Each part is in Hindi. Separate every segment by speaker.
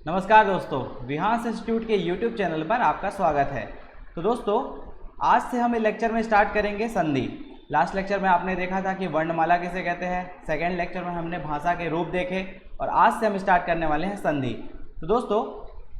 Speaker 1: नमस्कार दोस्तों, विहांस इंस्टीट्यूट के यूट्यूब चैनल पर आपका स्वागत है। तो दोस्तों, आज से हम इस लेक्चर में स्टार्ट करेंगे संधि। लास्ट लेक्चर में आपने देखा था कि वर्णमाला किसे कहते हैं, सेकेंड लेक्चर में हमने भाषा के रूप देखे और आज से हम स्टार्ट करने वाले हैं संधि। तो दोस्तों,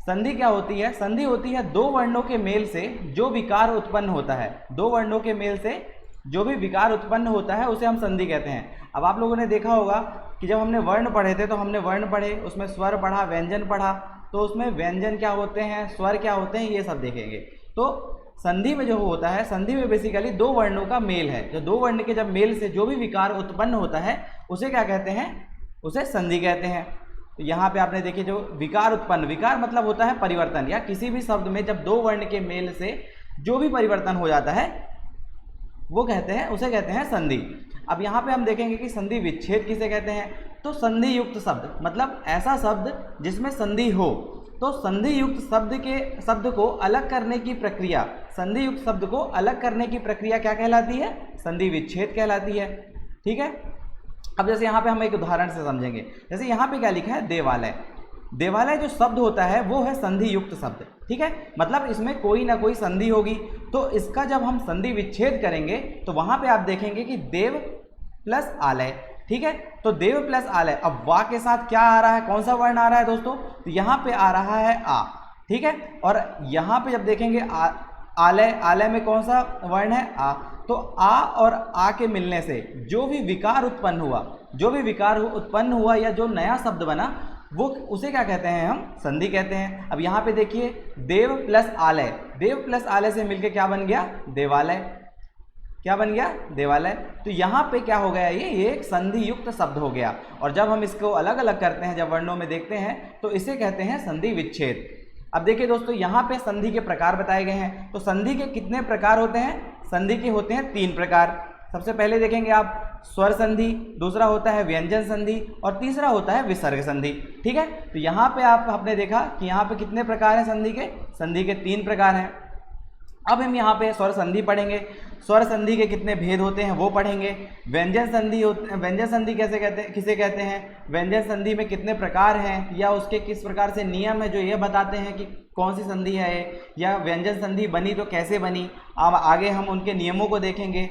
Speaker 1: संधि क्या होती है? संधि होती है दो वर्णों के मेल से जो विकार उत्पन्न होता है। दो वर्णों के मेल से जो भी विकार उत्पन्न होता है उसे हम संधि कहते हैं। अब आप लोगों ने देखा होगा कि जब हमने वर्ण पढ़े थे तो हमने वर्ण पढ़े, उसमें स्वर पढ़ा, व्यंजन पढ़ा, तो उसमें व्यंजन क्या होते हैं, स्वर क्या होते हैं, ये सब देखेंगे। तो संधि में जो होता है, संधि में बेसिकली दो वर्णों का मेल है। जो दो वर्ण के जब मेल से जो भी विकार उत्पन्न होता है उसे क्या कहते हैं? उसे संधि कहते हैं। तो यहाँ पे आपने देखिए जो विकार उत्पन्न, विकार मतलब होता है परिवर्तन, या किसी भी शब्द में जब दो वर्ण के मेल से जो भी परिवर्तन हो जाता है वो कहते हैं, उसे कहते हैं संधि। अब यहाँ पे हम देखेंगे कि संधि विच्छेद किसे कहते हैं। तो संधि युक्त शब्द मतलब ऐसा शब्द जिसमें संधि हो। तो संधि युक्त शब्द को अलग करने की प्रक्रिया, संधि युक्त शब्द को अलग करने की प्रक्रिया क्या कहलाती है? संधि विच्छेद कहलाती है। ठीक है। अब जैसे यहाँ पे हम एक उदाहरण से समझेंगे। जैसे यहाँ पे क्या लिखा है? देवालय। देवालय जो शब्द होता है वो है संधि युक्त शब्द। ठीक है, मतलब इसमें कोई ना कोई संधि होगी। तो इसका जब हम संधि विच्छेद करेंगे तो वहां पे आप देखेंगे कि देव प्लस आलय। ठीक है, तो देव प्लस आलय। अब वा के साथ क्या आ रहा है, कौन सा वर्ण आ रहा है दोस्तों? तो यहाँ पे आ रहा है आ। ठीक है, और यहाँ पे जब देखेंगे आलय, आलय में कौन सा वर्ण है? आ। तो आ और आ के मिलने से जो भी विकार उत्पन्न हुआ, जो भी विकार उत्पन्न हुआ या जो नया शब्द बना वो उसे क्या कहते हैं? हम संधि कहते हैं। अब यहाँ पे देखिए देव प्लस आलय, देव प्लस आलय से मिलके क्या बन गया? देवालय। क्या बन गया? देवालय। तो यहाँ पे क्या हो गया? ये एक संधि युक्त शब्द हो गया। और जब हम इसको अलग अलग करते हैं, जब वर्णों में देखते हैं तो इसे कहते हैं संधि विच्छेद। अब देखिए दोस्तों, यहाँ पे संधि के प्रकार बताए गए हैं। तो संधि के कितने प्रकार होते हैं? संधि के होते हैं 3 प्रकार। सबसे पहले देखेंगे आप स्वर संधि, दूसरा होता है व्यंजन संधि और तीसरा होता है विसर्ग संधि। ठीक है, तो यहाँ पे आपने देखा कि यहाँ पे कितने प्रकार हैं संधि के? संधि के 3 प्रकार हैं। अब हम यहाँ पे स्वर संधि पढ़ेंगे। स्वर संधि के कितने भेद होते हैं वो पढ़ेंगे। व्यंजन संधि व्यंजन संधि कैसे कहते हैं, किसे कहते हैं? व्यंजन संधि में कितने प्रकार हैं या उसके किस प्रकार से नियम है जो ये बताते हैं कि कौन सी संधि है ये, या व्यंजन संधि बनी तो कैसे बनी। अब आगे हम उनके नियमों को देखेंगे।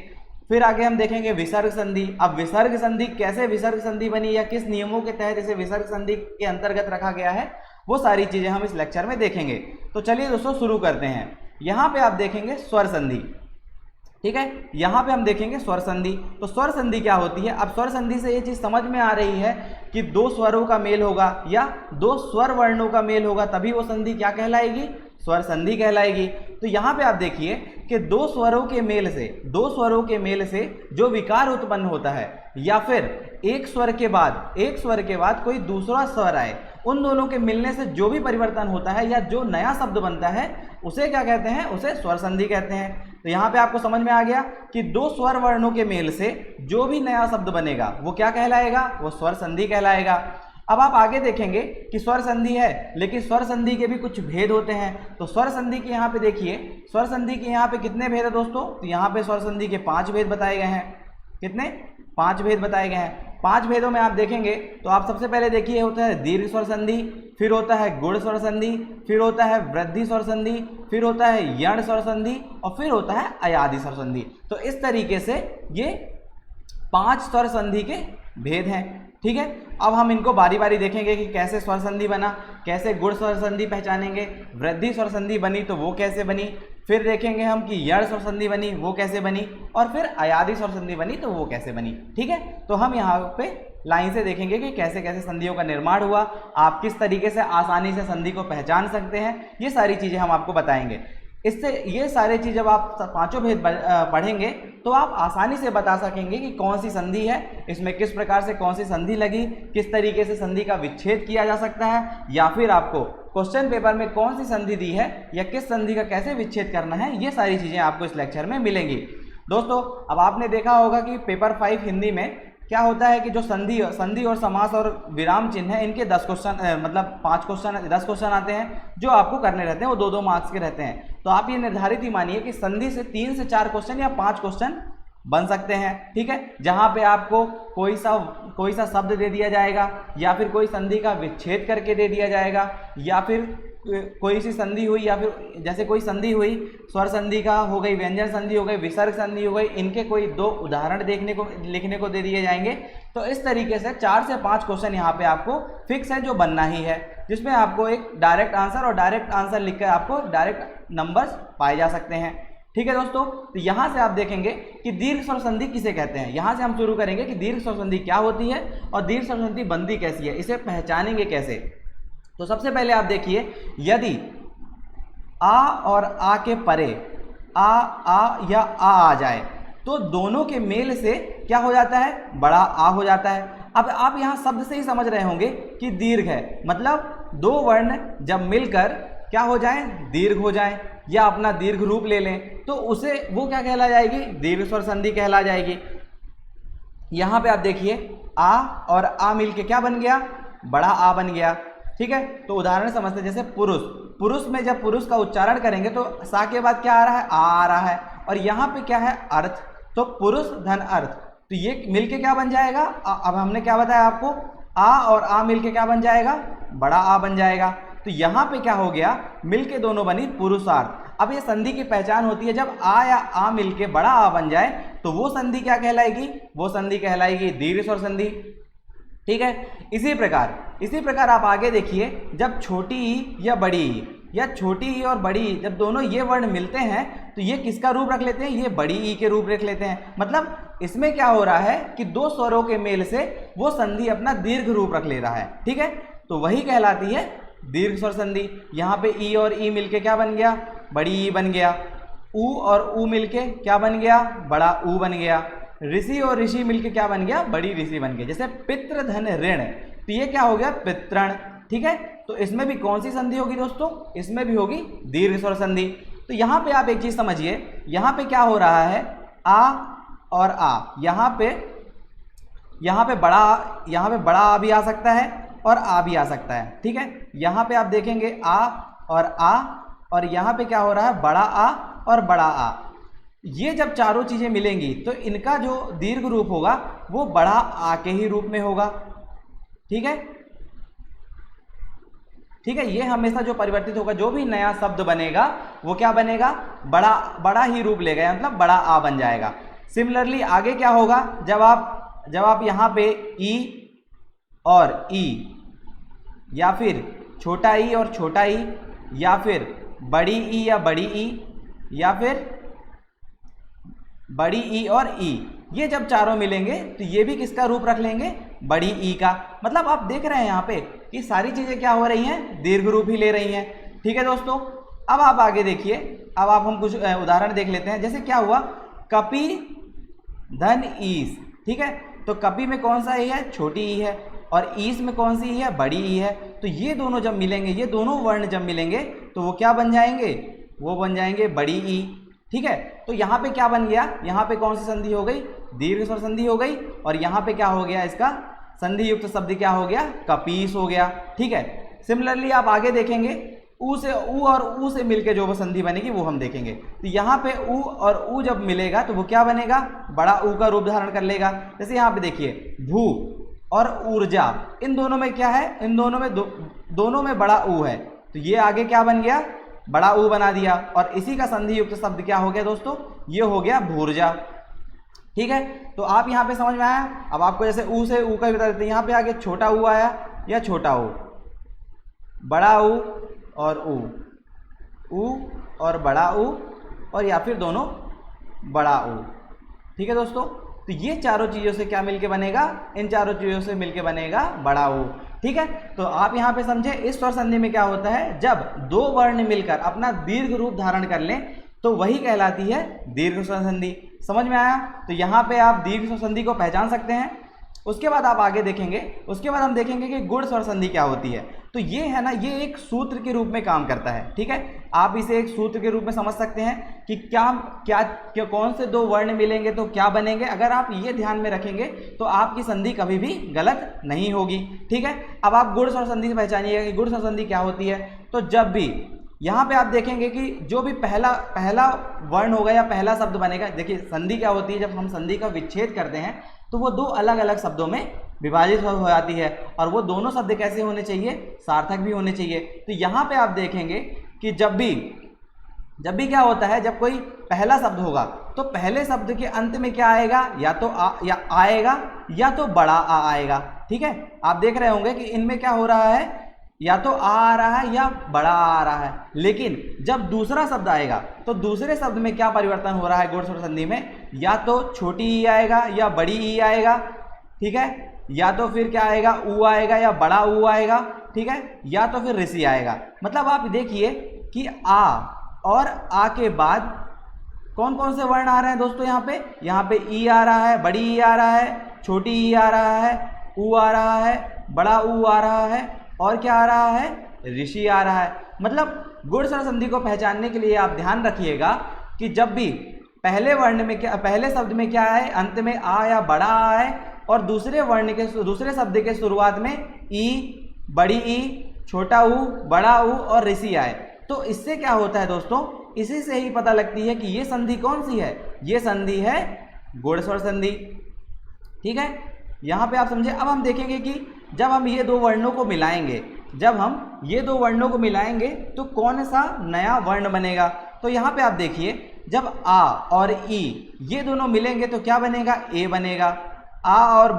Speaker 1: फिर आगे हम देखेंगे विसर्ग संधि। अब विसर्ग संधि कैसे विसर्ग संधि बनी या किस नियमों के तहत इसे विसर्ग संधि के अंतर्गत रखा गया है, वो सारी चीजें हम इस लेक्चर में देखेंगे। तो चलिए दोस्तों शुरू करते हैं। यहाँ पे आप देखेंगे स्वर संधि। ठीक है, यहाँ पे हम देखेंगे स्वर संधि। तो स्वर संधि क्या होती है? अब स्वर संधि से ये चीज समझ में आ रही है कि दो स्वरों का मेल होगा या दो स्वर वर्णों का मेल होगा, तभी वो संधि क्या कहलाएगी? स्वर संधि कहलाएगी। तो यहाँ पे आप देखिए कि दो स्वरों के मेल से, दो स्वरों के मेल से जो विकार उत्पन्न होता है या फिर एक स्वर के बाद कोई दूसरा स्वर आए, उन दोनों के मिलने से जो भी परिवर्तन होता है या जो नया शब्द बनता है उसे क्या कहते हैं? उसे स्वर संधि कहते हैं। तो यहाँ पे आपको समझ में आ गया कि दो स्वर वर्णों के मेल से जो भी नया शब्द बनेगा वो क्या कहलाएगा? वो स्वर संधि कहलाएगा। अब आप आगे देखेंगे कि स्वर संधि है, लेकिन स्वर संधि के भी कुछ भेद होते हैं। तो स्वर संधि के यहाँ पे देखिए, स्वर संधि के यहाँ पे कितने भेद है दोस्तों? तो यहाँ पे स्वर संधि के 5 भेद बताए गए हैं। कितने? 5 भेद बताए गए हैं। 5 भेदों में आप देखेंगे तो आप सबसे पहले देखिए होता है दीर्घ स्वर संधि, फिर होता है गुण स्वर संधि, फिर होता है वृद्धि स्वर संधि, फिर होता है यण स्वर संधि और फिर होता है अयादि स्वर संधि। तो इस तरीके से ये 5 स्वर संधि के भेद हैं। ठीक है, अब हम इनको बारी बारी देखेंगे कि कैसे स्वर संधि बना, कैसे गुण स्वर संधि पहचानेंगे, वृद्धि स्वर संधि बनी तो वो कैसे बनी, फिर देखेंगे हम कि यण स्वर संधि बनी वो कैसे बनी, और फिर अयादि स्वर संधि बनी तो वो कैसे बनी। ठीक है, तो हम यहाँ पे लाइन से देखेंगे कि कैसे कैसे संधियों का निर्माण हुआ, आप किस तरीके से आसानी से संधि को पहचान सकते हैं, ये सारी चीज़ें हम आपको बताएंगे। इससे ये सारे चीज़ जब आप 5 भेद पढ़ेंगे तो आप आसानी से बता सकेंगे कि कौन सी संधि है, इसमें किस प्रकार से कौन सी संधि लगी, किस तरीके से संधि का विच्छेद किया जा सकता है, या फिर आपको क्वेश्चन पेपर में कौन सी संधि दी है या किस संधि का कैसे विच्छेद करना है, ये सारी चीज़ें आपको इस लेक्चर में मिलेंगी। दोस्तों, अब आपने देखा होगा कि पेपर 5 हिंदी में क्या होता है कि जो संधि और समास और विराम चिन्ह है, इनके 10 क्वेश्चन मतलब 5 क्वेश्चन 10 क्वेश्चन आते हैं जो आपको करने रहते हैं, वो 2-2 मार्क्स के रहते हैं। तो आप ये निर्धारित ही मानिए कि संधि से 3 से 4 क्वेश्चन या 5 क्वेश्चन बन सकते हैं। ठीक है, जहां पे आपको कोई सा शब्द दे दिया जाएगा या फिर कोई संधि का विच्छेद करके दे दिया जाएगा, या फिर कोई सी संधि हुई, या फिर जैसे कोई संधि हुई, स्वर संधि का हो गई, व्यंजन संधि हो गई, विसर्ग संधि हो गई, इनके कोई 2 उदाहरण लिखने को दे दिए जाएंगे। तो इस तरीके से 4 से 5 क्वेश्चन यहाँ पे आपको फिक्स है जो बनना ही है, जिसमें आपको एक डायरेक्ट आंसर और डायरेक्ट आंसर लिखकर आपको डायरेक्ट नंबर्स पाए जा सकते हैं। ठीक है दोस्तों, तो यहाँ से आप देखेंगे कि दीर्घ स्वर संधि किसे कहते हैं। यहाँ से हम शुरू करेंगे कि दीर्घ स्वर संधि क्या होती है और दीर्घ स्वर संधि बनती कैसी है, इसे पहचानेंगे कैसे। तो सबसे पहले आप देखिए, यदि आ और आ के परे आ या आ जाए तो दोनों के मेल से क्या हो जाता है, बड़ा आ हो जाता है। अब आप यहाँ शब्द से ही समझ रहे होंगे कि दीर्घ है, मतलब 2 वर्ण जब मिलकर क्या हो जाए, दीर्घ हो जाए या अपना दीर्घ रूप ले लें तो उसे वो क्या कहला जाएगी, दीर्घ स्वर संधि कहला जाएगी। यहाँ पे आप देखिए, आ और आ मिलके क्या बन गया, बड़ा आ बन गया। ठीक है, तो उदाहरण समझते हैं, जैसे पुरुष, पुरुष में जब पुरुष का उच्चारण करेंगे तो सा के बाद क्या आ रहा है, आ रहा है, और यहाँ पे क्या है, अर्थ, तो पुरुष धन अर्थ, तो ये मिलके क्या बन जाएगा, अब हमने क्या बताया आपको, आ और आ मिलके क्या बन जाएगा, बड़ा आ बन जाएगा। तो यहाँ पे क्या हो गया, मिलके दोनों बनी पुरुषार्थ। अब ये संधि की पहचान होती है, जब आ या आ मिलके बड़ा आ बन जाए तो वो संधि क्या कहलाएगी, वो संधि कहलाएगी दीर्घ स्वर संधि। ठीक है, इसी प्रकार आप आगे देखिए, जब छोटी ई या बड़ी ई, या छोटी ई और बड़ी ई जब दोनों ये वर्ण मिलते हैं तो ये किसका रूप रख लेते हैं, ये बड़ी ई के रूप रख लेते हैं। मतलब इसमें क्या हो रहा है कि 2 स्वरों के मेल से वो संधि अपना दीर्घ रूप रख ले रहा है। ठीक है, तो वही कहलाती है दीर्घ स्वर संधि। यहाँ पे ई और ई मिलके क्या बन गया, बड़ी ई बन गया। ऊ और ऊ मिलके क्या बन गया, बड़ा ऊ बन गया। ऋषि और ऋषि मिलके क्या बन गया, बड़ी ऋषि बन गया। जैसे पितृ धन ऋण, तो ये क्या हो गया, पितृण। ठीक है, तो इसमें भी कौन सी संधि होगी दोस्तों, इसमें भी होगी दीर्घ स्वर संधि। तो यहाँ पे आप एक चीज समझिए, यहाँ पे क्या हो रहा है, आ और आ, यहाँ पे बड़ा आ भी आ सकता है और आ भी आ सकता है। ठीक है, यहाँ पे आप देखेंगे आ, और यहाँ पे क्या हो रहा है, बड़ा आ और बड़ा आ। ये जब चारों चीजें मिलेंगी तो इनका जो दीर्घ रूप होगा वो बड़ा आ के ही रूप में होगा। ठीक है, ये हमेशा जो परिवर्तित होगा, जो भी नया शब्द बनेगा वो क्या बनेगा, बड़ा ही रूप लेगा, मतलब बड़ा आ बन जाएगा। सिमिलरली आगे क्या होगा, जब आप यहाँ पे ई और ई, या फिर छोटा ई और छोटा ई, या फिर बड़ी ई या बड़ी ई, या फिर बड़ी ई और ई, ये जब चारों मिलेंगे तो ये भी किसका रूप रख लेंगे, बड़ी ई का। मतलब आप देख रहे हैं यहाँ पे कि सारी चीजें क्या हो रही हैं, दीर्घ रूप ही ले रही हैं। ठीक है दोस्तों, अब आप आगे देखिए, अब आप हम कुछ उदाहरण देख लेते हैं। जैसे क्या हुआ, कपि धन ईस। ठीक है, तो कपि में कौन सा ई है, छोटी ई है, और ईस में कौन सी ई है, बड़ी ई है। तो ये दोनों जब मिलेंगे, ये दोनों वर्ण जब मिलेंगे तो वो क्या बन जाएंगे, वो बन जाएंगे बड़ी ई। ठीक है, तो यहाँ पे क्या बन गया, यहाँ पे कौन सी संधि हो गई, दीर्घ स्वर संधि हो गई, और यहाँ पे क्या हो गया, इसका संधि युक्त शब्द क्या हो गया, कपीस हो गया। ठीक है, सिमिलरली आप आगे देखेंगे, ऊ और ऊ से मिलके जो संधि बनेगी वो हम देखेंगे। तो यहाँ पे ऊ और ऊ जब मिलेगा तो वो क्या बनेगा, बड़ा ऊ का रूप धारण कर लेगा। जैसे यहाँ पे देखिए, भू और ऊर्जा, इन दोनों में क्या है, इन दोनों में दोनों में बड़ा ऊ है, तो ये आगे क्या बन गया, बड़ा ऊ बना दिया। और इसी का संधि युक्त शब्द क्या हो गया दोस्तों, ये हो गया भूर्जा। ठीक है, तो आप यहाँ पे समझ में आया। अब आपको जैसे ऊ से ऊ का भी बता देते हैं, यहाँ पे आगे छोटा ऊ आया या छोटा ऊ, बड़ा ऊ और ऊ और बड़ा ऊ, और या फिर दोनों बड़ा ऊ। ठीक है दोस्तों, तो ये चारों चीज़ों से क्या मिलके बनेगा, इन चारों चीज़ों से मिलके बनेगा बड़ा ऊ। ठीक है, तो आप यहाँ पे समझे, इस स्वर संधि में क्या होता है, जब 2 वर्ण मिलकर अपना दीर्घ रूप धारण कर लें तो वही कहलाती है दीर्घ स्वर संधि। समझ में आया। तो यहाँ पे आप दीर्घ स्वर संधि को पहचान सकते हैं। उसके बाद आप आगे देखेंगे, उसके बाद हम देखेंगे कि गुण स्वर संधि क्या होती है। तो ये है ना, ये एक सूत्र के रूप में काम करता है। ठीक है, आप इसे एक सूत्र के रूप में समझ सकते हैं कि क्या कौन से 2 वर्ण मिलेंगे तो क्या बनेंगे। अगर आप ये ध्यान में रखेंगे तो आपकी संधि कभी भी गलत नहीं होगी। ठीक है, अब आप गुण स्वर संधि से पहचानिएगा कि गुण स्वर संधि क्या होती है। तो जब भी यहाँ पे आप देखेंगे कि जो भी पहला पहला वर्ण होगा या पहला शब्द बनेगा, देखिए संधि क्या होती है, जब हम संधि का विच्छेद करते हैं तो वो दो अलग अलग शब्दों में विभाजित हो जाती है, और वो दोनों शब्द कैसे होने चाहिए, सार्थक भी होने चाहिए। तो यहाँ पे आप देखेंगे कि जब भी क्या होता है, जब कोई पहला शब्द होगा तो पहले शब्द के अंत में क्या आएगा, या तो या आएगा या तो बड़ा आ आएगा। ठीक है, आप देख रहे होंगे कि इनमें क्या हो रहा है, या तो आ रहा है या बड़ा आ रहा है। लेकिन जब दूसरा शब्द आएगा तो दूसरे शब्द में क्या परिवर्तन हो रहा है गुण स्वर संधि में, या तो छोटी ई आएगा या बड़ी ई आएगा। ठीक है, या तो फिर क्या आएगा, ऊ आएगा या बड़ा ऊ आएगा। ठीक है, या तो फिर ऋषि आएगा। मतलब आप देखिए कि आ और आ के बाद कौन कौन से वर्ण आ रहे हैं दोस्तों, यहाँ पे ई आ रहा है, बड़ी ई आ रहा है, छोटी ई आ रहा है, ऊ आ रहा है, बड़ा ऊ आ रहा है, और क्या आ रहा है, ऋषि आ रहा है। मतलब गुण स्वर संधि को पहचानने के लिए आप ध्यान रखिएगा कि जब भी पहले वर्ण में क्या, पहले शब्द में क्या है, अंत में आ या बड़ा आ है, और दूसरे शब्द के शुरुआत में ई, बड़ी ई, छोटा ऊ, बड़ा ऊ और ऋषि आए, तो इससे क्या होता है दोस्तों, इसी से ही पता लगती है कि ये संधि कौन सी है, ये संधि है गुण स्वर संधि। ठीक है, यहाँ पे आप समझे। अब हम देखेंगे कि जब हम ये दो वर्णों को मिलाएंगे तो कौन सा नया वर्ण बनेगा। तो यहाँ पे आप देखिए, जब आ और ई ये दोनों मिलेंगे तो क्या बनेगा, ए बनेगा। आ और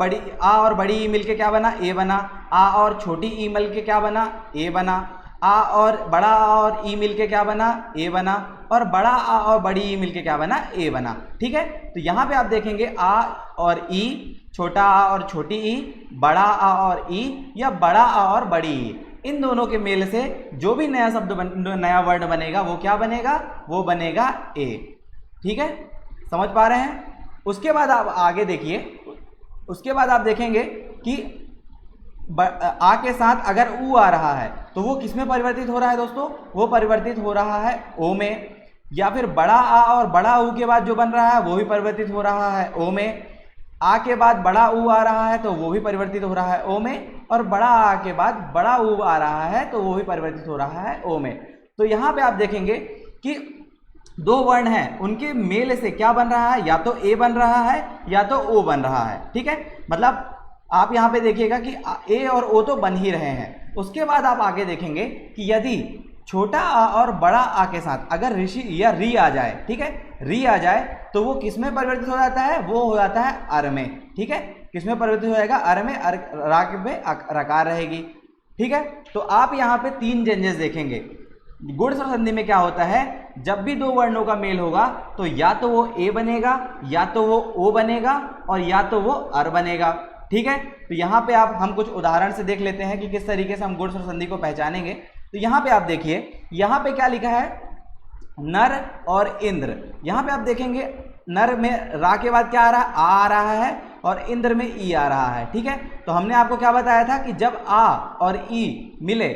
Speaker 1: बड़ी ई मिलके क्या बना, ए बना। आ और छोटी ई मिलके क्या बना, ए बना। आ और बड़ा आ और ई मिलके क्या बना, ए बना। और बड़ा आ और बड़ी ई मिलके क्या बना, ए बना। ठीक है, तो यहाँ पे आप देखेंगे आ और ई, छोटा आ और छोटी ई, बड़ा आ और ई, या बड़ा आ और बड़ी ई, इन दोनों के मेल से जो भी नया नया वर्ण बनेगा वो क्या बनेगा, वो बनेगा ए। ठीक है, समझ पा रहे हैं। उसके बाद आप आगे देखिए, उसके बाद आप देखेंगे कि आ के साथ अगर ऊ आ रहा है तो वो किस में परिवर्तित हो रहा है दोस्तों, वो परिवर्तित हो रहा है ओ में। या फिर बड़ा आ और बड़ा ऊ के बाद जो बन रहा है वो भी परिवर्तित हो रहा है ओ में। आ के बाद बड़ा ऊ आ रहा है तो वो भी परिवर्तित हो रहा है ओ में, और बड़ा आ के बाद बड़ा ऊ आ रहा है तो वो भी परिवर्तित हो रहा है ओ में। तो यहाँ पे आप देखेंगे कि दो वर्ण हैं, उनके मेल से क्या बन रहा है, या तो ए बन रहा है या तो ओ बन रहा है। ठीक है, मतलब आप यहाँ पे देखिएगा कि ए और ओ तो बन ही रहे हैं। उसके बाद आप आगे देखेंगे कि यदि छोटा आ और बड़ा आ के साथ अगर ऋषि या री आ जाए, ठीक है, री आ जाए तो वो किस में परिवर्तित हो जाता है, वो हो जाता है अर में। ठीक है, किस में परिवर्तित हो जाएगा, अर में। राग में रकार रहेगी। ठीक है, तो आप यहाँ पे तीन चेंजेस देखेंगे। गुण स्वर संधि में क्या होता है, जब भी दो वर्णों का मेल होगा तो या तो वो ए बनेगा, या तो वो ओ बनेगा, और या तो वो अर बनेगा। ठीक है, तो यहाँ पे हम कुछ उदाहरण से देख लेते हैं कि किस तरीके से हम गुण स्वर संधि को पहचानेंगे। तो यहाँ पे आप देखिए, यहाँ पे क्या लिखा है, नर और इंद्र। यहाँ पे आप देखेंगे नर में रा के बाद क्या आ रहा है और इंद्र में ई आ रहा है। ठीक है, तो हमने आपको क्या बताया था कि जब आ और ई मिले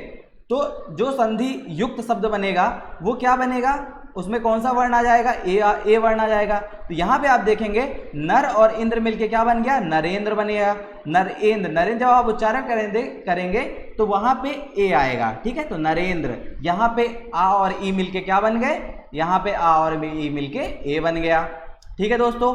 Speaker 1: तो जो संधि युक्त शब्द बनेगा वो क्या बनेगा, उसमें कौन सा वर्ण आ जाएगा, ए वर्ण आ जाएगा। तो यहाँ पे आप देखेंगे नर और इंद्र मिलके क्या बन गया, नरेंद्र बनेगा। नरेंद्र जब आप उच्चारण करेंगे तो वहाँ पे ए आएगा। ठीक है, तो नरेंद्र। यहाँ पे आ और ई मिलके क्या बन गए, यहाँ पे आ और ई मिलके ए बन गया। ठीक है दोस्तों,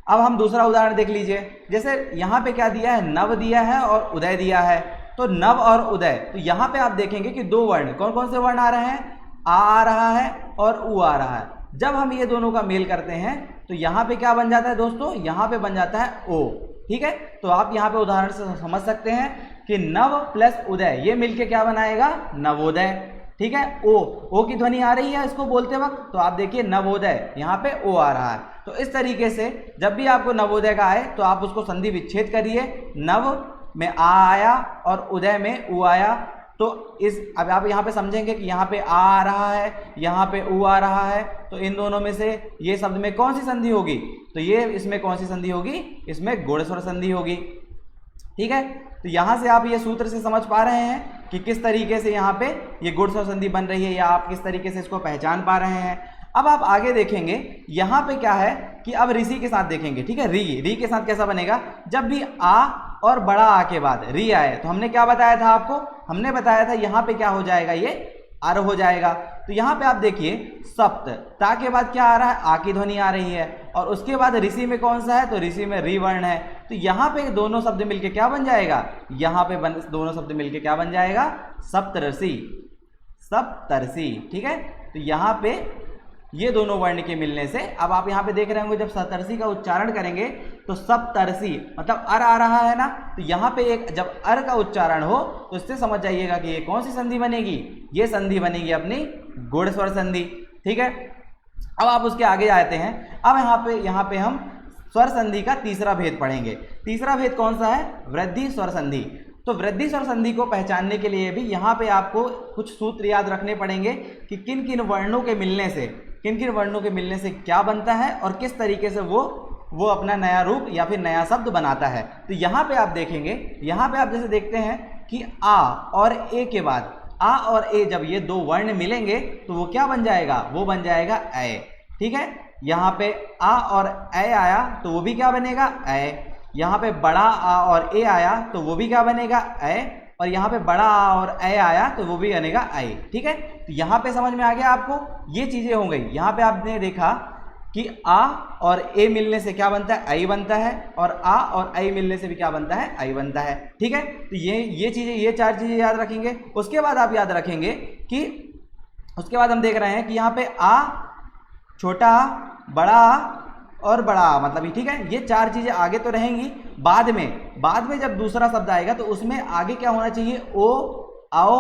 Speaker 1: अब हम दूसरा उदाहरण देख लीजिए। जैसे यहाँ पे क्या दिया है, नव दिया है और उदय दिया है। तो नव और उदय, तो यहाँ पे आप देखेंगे कि दो वर्ण, कौन कौन से वर्ण आ रहे हैं, आ रहा है और उ आ रहा है। जब हम ये दोनों का मेल करते हैं तो यहाँ पे क्या बन जाता है दोस्तों, यहाँ पे बन जाता है ओ। ठीक है, तो आप यहाँ पे उदाहरण से समझ सकते हैं कि नव प्लस उदय ये मिलके क्या बनाएगा, नवोदय। ठीक है, ओ की ध्वनि आ रही है इसको बोलते वक्त, तो आप देखिए नवोदय, यहाँ पे ओ आ रहा है। तो इस तरीके से जब भी आपको नवोदय का आए तो आप उसको संधि विच्छेद करिए, नव में आ आया और उदय में उ आया। तो अब आप यहाँ पे समझेंगे कि यहाँ पे आ रहा है, यहाँ पे उ आ रहा है, तो इन दोनों में से ये शब्द में कौन सी संधि होगी, तो ये इसमें कौन सी संधि होगी, इसमें गुण स्वर संधि होगी। ठीक है, तो यहाँ से आप ये सूत्र से समझ पा रहे हैं कि किस तरीके से यहाँ पे ये गुण स्वर संधि बन रही है, या आप किस तरीके से इसको पहचान पा रहे हैं। अब आप आगे देखेंगे, यहाँ पे क्या है कि अब ऋषि के साथ देखेंगे। ठीक है, री के साथ कैसा बनेगा, जब भी आ और बड़ा आ के बाद री आए तो हमने क्या बताया था आपको, हमने बताया था यहाँ पे क्या हो जाएगा, ये अर हो जाएगा। तो यहाँ पे आप देखिए सप्त, ता के बाद क्या आ रहा है, आ की ध्वनि आ रही है, और उसके बाद ऋषि में कौन सा है, तो ऋषि में री वर्ण है। तो यहाँ पे दोनों शब्द मिलके क्या बन जाएगा, यहाँ पे दोनों शब्द मिलके क्या बन जाएगा, सप्तऋषि, सप्तऋषि। ठीक है, तो यहाँ पे ये दोनों वर्ण के मिलने से, अब आप यहाँ पे देख रहे होंगे जब सप्तऋषि का उच्चारण करेंगे तो सप्तऋषि मतलब अर आ रहा है ना, तो यहाँ पे एक जब अर का उच्चारण हो तो इससे समझ जाइएगा कि ये कौन सी संधि बनेगी, ये संधि बनेगी अपनी गुण स्वर संधि। ठीक है, अब आप उसके आगे आते हैं। अब यहाँ पे हम स्वर संधि का तीसरा भेद पढ़ेंगे। तीसरा भेद कौन सा है, वृद्धि स्वर संधि। तो वृद्धि स्वर संधि को पहचानने के लिए भी यहाँ पे आपको कुछ सूत्र याद रखने पड़ेंगे कि किन किन वर्णों के मिलने से, किन किन वर्णों के मिलने से क्या बनता है और किस तरीके से वो अपना नया रूप या फिर नया शब्द बनाता है। तो यहाँ पे आप देखेंगे, यहाँ पे आप जैसे देखते हैं कि आ और ए के बाद, आ और ए जब ये दो वर्ण मिलेंगे तो वो क्या बन जाएगा, वो बन जाएगा ए। ठीक है, यहाँ पे आ और ए आया तो वो भी क्या बनेगा, ए। यहाँ पे बड़ा आ और ए आया तो वो भी क्या बनेगा, ए। और यहाँ पे बड़ा आ और ए आया तो वो भी बनेगा आई। ठीक है, तो यहाँ पे समझ में आ गया आपको, ये चीजें हो गई। यहाँ पे आपने देखा कि आ और ए मिलने से क्या बनता है, आई बनता है, और आ और आई मिलने से भी क्या बनता है, आई बनता है। ठीक है, तो ये चीजें, ये चार चीजें याद रखेंगे। उसके बाद आप याद रखेंगे कि उसके बाद हम देख रहे हैं कि यहाँ पे आ, छोटा आ, बड़ा आ और बड़ा मतलब, ठीक है, ये चार चीजें आगे तो रहेंगी। बाद में जब दूसरा शब्द आएगा तो उसमें आगे क्या होना चाहिए, ओ, आओ,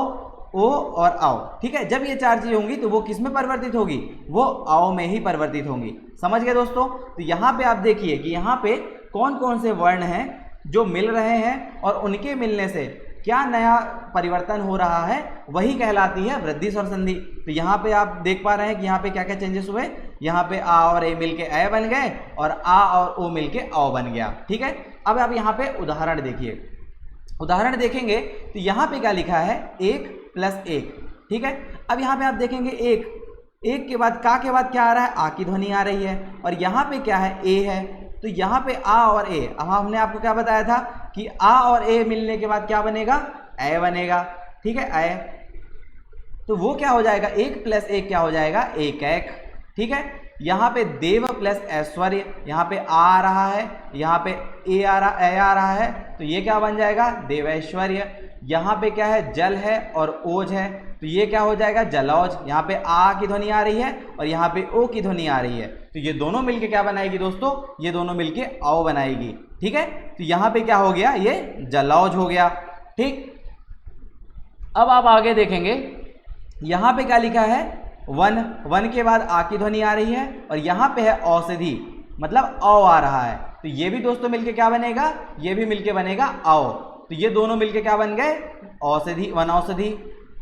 Speaker 1: ओ और आओ। ठीक है, जब ये चार चीजें होंगी तो वो किस में परिवर्तित होगी, वो आओ में ही परिवर्तित होंगी। समझ गए दोस्तों। तो यहाँ पे आप देखिए कि यहाँ पे कौन कौन से वर्ण हैं जो मिल रहे हैं और उनके मिलने से क्या नया परिवर्तन हो रहा है, वही कहलाती है वृद्धि स्वर संधि। तो यहाँ पे आप देख पा रहे हैं कि यहाँ पे क्या क्या चेंजेस हुए। यहाँ पे आ और ए मिलके ए बन गए और आ और ओ मिलके औ बन गया। ठीक है, अब आप यहाँ पे उदाहरण देखिए। उदाहरण देखेंगे तो यहाँ पे क्या लिखा है, 1 + 1। ठीक है, अब यहाँ पे आप देखेंगे एक के बाद का के बाद क्या आ रहा है, आ की ध्वनि आ रही है, और यहाँ पे क्या है, ए है। तो यहाँ पे आ और ए, अब हमने आपको क्या बताया था कि आ और ए मिलने के बाद क्या बनेगा, ए बनेगा। ठीक है, ए, तो वो क्या हो जाएगा, 1 + 1 क्या हो जाएगा, एक एक। ठीक है, यहाँ पे देव + ऐश्वर्य, यहाँ पे आ रहा है, यहाँ पे ए आ रहा है, तो ये क्या बन जाएगा, देवैश्वर्य। यहाँ पे क्या है, जल है और ओज है, तो ये क्या हो जाएगा, जलौज। यहाँ पे आ की ध्वनि आ रही है और यहाँ पे ओ की ध्वनि आ रही है, तो ये दोनों मिलके क्या बनाएगी दोस्तों, ये दोनों मिलके औ बनाएगी। ठीक है, तो यहाँ पे क्या हो गया, ये जलौज हो गया। ठीक, अब आप आगे देखेंगे, यहाँ पे क्या लिखा है, वन के बाद आ की ध्वनि आ रही है, और यहाँ पे है औषधि मतलब औ आ रहा है, तो ये भी दोस्तों मिलके क्या बनेगा, ये भी मिलके बनेगा औ। तो ये दोनों मिलके क्या बन गए, औषधि, वन औषधि।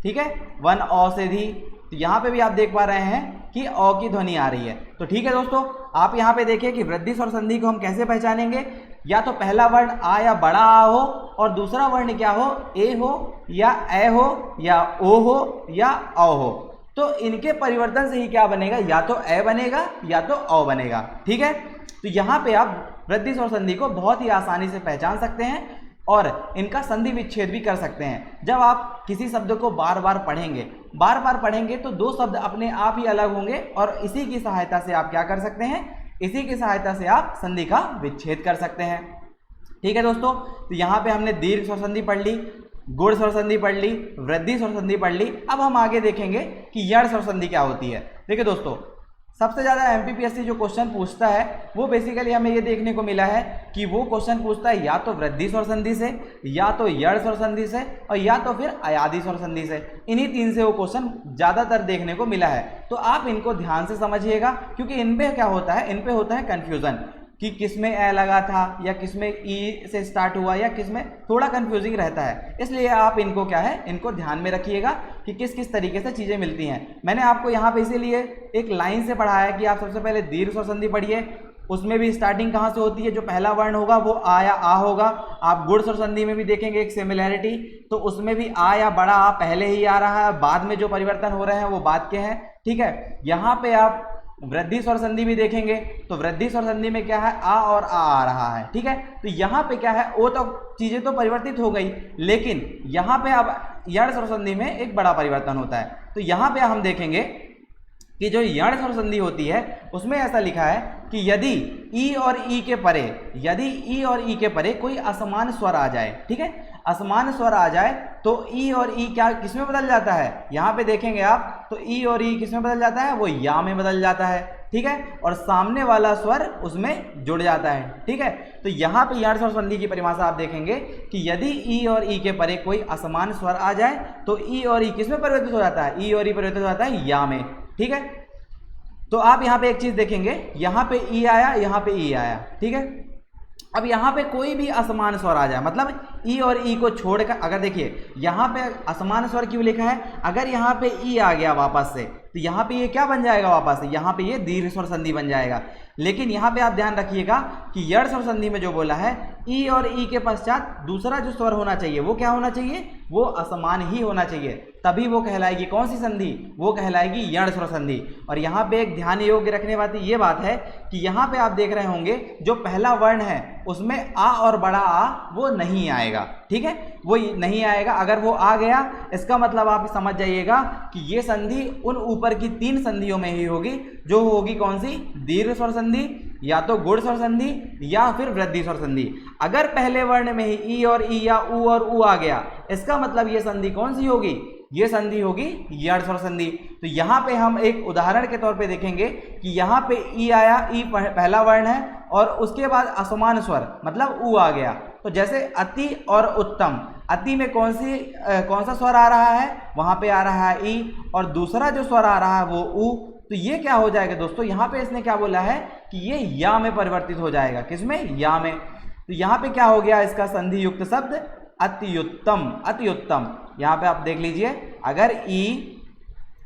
Speaker 1: ठीक है, वन औषधि। तो यहाँ पे भी आप देख पा रहे हैं कि औ की ध्वनि आ रही है। तो ठीक है दोस्तों, आप यहाँ पे देखिए कि वृद्धि स्वर संधि को हम कैसे पहचानेंगे, या तो पहला वर्ण आ या बड़ा आ हो, और दूसरा वर्ण क्या हो, ए हो या ए हो या ओ हो या औ हो। तो इनके परिवर्तन से ही क्या बनेगा, या तो ए बनेगा या तो औ बनेगा। ठीक है, तो यहाँ पे आप वृद्धि स्वर संधि को बहुत ही आसानी से पहचान सकते हैं और इनका संधि विच्छेद भी कर सकते हैं। जब आप किसी शब्द को बार बार पढ़ेंगे तो दो शब्द अपने आप ही अलग होंगे, और इसी की सहायता से आप क्या कर सकते हैं, इसी की सहायता से आप संधि का विच्छेद कर सकते हैं। ठीक है दोस्तों, तो यहाँ पे हमने दीर्घ स्वर संधि पढ़ ली, गुण स्वर संधि पढ़ ली, वृद्धि स्वर संधि पढ़ ली। अब हम आगे देखेंगे कि यण स्वर संधि क्या होती है। देखिए दोस्तों, सबसे ज़्यादा एमपीपीएससी जो क्वेश्चन पूछता है वो बेसिकली हमें ये देखने को मिला है कि वो क्वेश्चन पूछता है या तो वृद्धि स्वर संधि से, या तो यण स्वर संधि से, और या तो फिर अयादि स्वर संधि से। इन्हीं तीन से वो क्वेश्चन ज़्यादातर देखने को मिला है। तो आप इनको ध्यान से समझिएगा, क्योंकि इनपे क्या होता है, इनपे होता है कन्फ्यूज़न कि किसमें ए लगा था या किसमें ई से स्टार्ट हुआ या किसमें, थोड़ा कंफ्यूजिंग रहता है। इसलिए आप इनको क्या है, इनको ध्यान में रखिएगा कि किस किस तरीके से चीज़ें मिलती हैं। मैंने आपको यहाँ पे इसीलिए एक लाइन से पढ़ाया कि आप सबसे पहले दीर्घ स्वर संधि पढ़िए, उसमें भी स्टार्टिंग कहाँ से होती है, जो पहला वर्ण होगा वो आ या आ होगा। आप गुण स्वर संधि में भी देखेंगे एक सिमिलैरिटी, तो उसमें भी आ या बड़ा आ पहले ही आ रहा है, बाद में जो परिवर्तन हो रहे हैं वो बाद के हैं। ठीक है, यहाँ पे आप वृद्धि स्वर संधि भी देखेंगे तो वृद्धि स्वर संधि में क्या है, आ और आ रहा है, ठीक है। तो यहाँ पे क्या है, ओ तो चीजें तो परिवर्तित हो गई, लेकिन यहाँ पे अब यण स्वर संधि में एक बड़ा परिवर्तन होता है। तो यहाँ पे हम देखेंगे कि जो यण स्वर संधि होती है उसमें ऐसा लिखा है कि यदि ई और ई के परे, यदि ई और ई के परे कोई असमान स्वर आ जाए, ठीक है, असमान स्वर आ जाए तो ई और ई क्या किसमें बदल जाता है, यहाँ पे देखेंगे आप तो ई और ई किसमें बदल जाता है, वो या में बदल जाता है, ठीक है, और सामने वाला स्वर उसमें जुड़ जाता है, ठीक है। तो यहाँ पे यण स्वर संधि की परिभाषा आप देखेंगे कि यदि ई और ई के परे कोई असमान स्वर आ जाए तो ई और ई किसमें परिवर्तित हो जाता है, ई और ई परिवर्तित हो जाता है या में, ठीक है। तो आप यहाँ पे एक चीज देखेंगे, यहाँ पे ई आया, यहाँ पे ई आया, ठीक है। अब यहाँ पे कोई भी असमान स्वर आ जाए, मतलब ई और ई को छोड़कर, अगर देखिए यहाँ पे असमान स्वर क्यों लिखा है, अगर यहाँ पे ई आ गया वापस से तो यहाँ पे ये क्या बन जाएगा वापस से, यहाँ पे ये दीर्घ स्वर संधि बन जाएगा। लेकिन यहाँ पे आप ध्यान रखिएगा कि यण स्वर संधि में जो बोला है ई और ई के पश्चात दूसरा जो स्वर होना चाहिए वो क्या होना चाहिए, वो असमान ही होना चाहिए, तभी वो कहलाएगी कौन सी संधि, वो कहलाएगी यण स्वर संधि। और यहाँ पे एक ध्यान योग्य रखने वाली ये बात है कि यहाँ पे आप देख रहे होंगे जो पहला वर्ण है उसमें आ और बड़ा आ वो नहीं आएगा, ठीक है, वो नहीं आएगा। अगर वो आ गया इसका मतलब आप समझ जाइएगा कि ये संधि उन ऊपर की 3 संधियों में ही होगी, जो होगी कौन सी, दीर्घ स्वर संधि, या तो गुण स्वर संधि, या फिर वृद्धि स्वर संधि। अगर पहले वर्ण में ही ई और ई या ऊ और ऊ आ गया इसका मतलब ये संधि कौन सी होगी, ये संधि होगी यण स्वर संधि। तो यहाँ पे हम एक उदाहरण के तौर पे देखेंगे कि यहाँ पे ई आया, ई पहला वर्ण है और उसके बाद असमान स्वर मतलब ऊ आ गया। तो जैसे अति और उत्तम, अति में कौन सा स्वर आ रहा है, वहां पे आ रहा है ई, और दूसरा जो स्वर आ रहा है वो ऊ। तो ये क्या हो जाएगा दोस्तों, यहाँ पे इसने क्या बोला है कि ये या में परिवर्तित हो जाएगा, किसमें, या में। तो यहाँ पे क्या हो गया, इसका संधि युक्त शब्द अत्युत्तम, अत्युत्तम। यहाँ पे आप देख लीजिए, अगर ई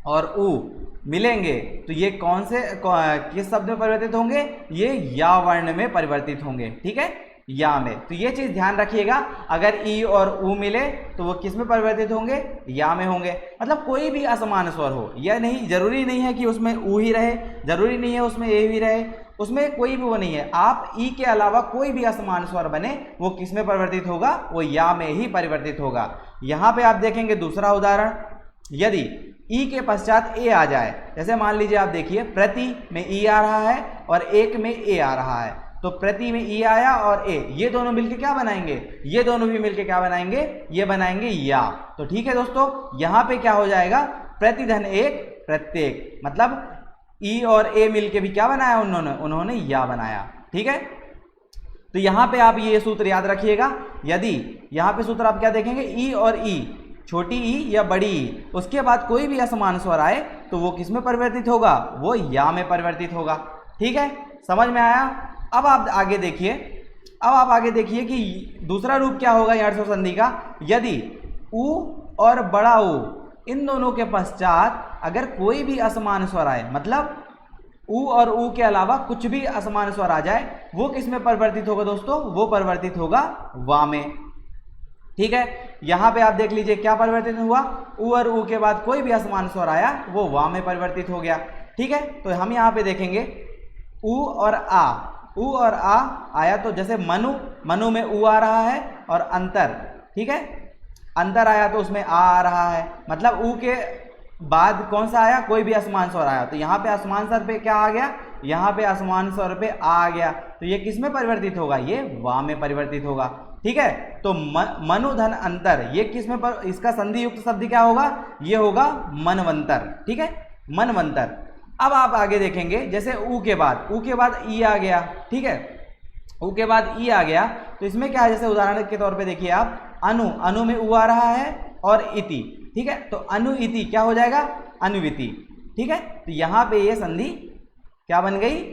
Speaker 1: और ऊ मिलेंगे तो ये कौन से किस शब्द में परिवर्तित होंगे, ये या वर्ण में परिवर्तित होंगे, ठीक है, या में। तो ये चीज ध्यान रखिएगा, अगर ई और ऊ मिले तो वो किस में परिवर्तित होंगे, या में होंगे। मतलब कोई भी असमान स्वर हो, यह नहीं, जरूरी नहीं है कि उसमें ऊ ही रहे, जरूरी नहीं है उसमें ए भी रहे, उसमें कोई भी वो नहीं है। आप ई के अलावा कोई भी असमान स्वर बने वो किस में परिवर्तित होगा, वो या में ही परिवर्तित होगा। यहाँ पे आप देखेंगे दूसरा उदाहरण, यदि ई के पश्चात ए आ जाए, जैसे मान लीजिए आप देखिए प्रति में ई आ रहा है और एक में ए आ रहा है, तो प्रति में ई आया और ए, ये दोनों मिलके क्या बनाएंगे, ये दोनों भी मिलके क्या बनाएंगे, ये बनाएंगे या। तो ठीक है दोस्तों, यहाँ पे क्या हो जाएगा, प्रतिधन एक प्रत्येक, मतलब ई और ए मिलके भी क्या बनाया उन्होंने या बनाया, ठीक है। तो यहाँ पे आप ये सूत्र याद रखिएगा, यदि यहाँ पे सूत्र आप क्या देखेंगे, ई और ई, छोटी ई या बड़ी ई, उसके बाद कोई भी असमान स्वर आए तो वो किस में परिवर्तित होगा, वो या में परिवर्तित होगा, ठीक है, समझ में आया। अब आप आगे देखिए, अब आप आगे देखिए कि दूसरा रूप क्या होगा यण स्वर संधि का, यदि ऊ और बड़ा ऊ इन दोनों के पश्चात अगर कोई भी असमान स्वर आए, मतलब ऊ और ऊ के अलावा कुछ भी असमान स्वर आ जाए, वो किस में परिवर्तित होगा दोस्तों, वो परिवर्तित होगा वा में, ठीक है। यहाँ पे आप देख लीजिए क्या परिवर्तित हुआ, ऊ और ऊ के बाद कोई भी असमान स्वर आया वो वा में परिवर्तित हो गया, ठीक है। तो हम यहाँ पे देखेंगे ऊ और आ, ऊ और आ आया तो जैसे मनु, मनु में ऊ आ रहा है और अंतर, ठीक है, अंतर आया तो उसमें आ रहा है, मतलब ऊ के बाद कौन सा आया, कोई भी असमान स्वर आया, तो यहाँ पे असमान स्वर पे क्या आ गया, यहाँ पे असमान स्वर पे आ गया, तो ये किस में परिवर्तित होगा, ये वा में परिवर्तित होगा, ठीक है। तो मनु धन अंतर, ये किस में इसका संधि युक्त शब्द क्या होगा, ये होगा मनवंतर, ठीक है, मनवंतर। अब आप आगे देखेंगे, जैसे ऊ के बाद ई आ गया, ठीक है, ऊ के बाद ई आ गया, तो इसमें क्या है, जैसे उदाहरण के तौर पे देखिए आप, अनु, अनु में ऊ आ रहा है और इति, ठीक है, तो अनु इति क्या हो जाएगा, अनुविति, ठीक है। तो यहाँ पे ये संधि क्या बन गई,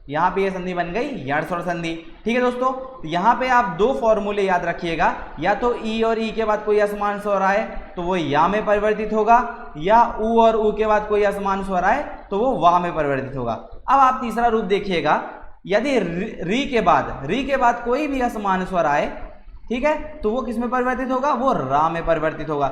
Speaker 1: यहाँ पे ये संधि बन गई यण स्वर संधि, ठीक है दोस्तों। तो यहाँ पे आप दो फॉर्मूले याद रखिएगा, या तो ई और ई के बाद कोई असमान स्वर आए तो वो या में परिवर्तित होगा, या ऊ और ऊ के बाद कोई असमान स्वर आए तो वो वा में परिवर्तित होगा। अब आप तीसरा रूप देखिएगा, यदि री के बाद कोई भी असमान स्वर आए, ठीक है, तो वो किस में परिवर्तित होगा, वो रा में परिवर्तित होगा।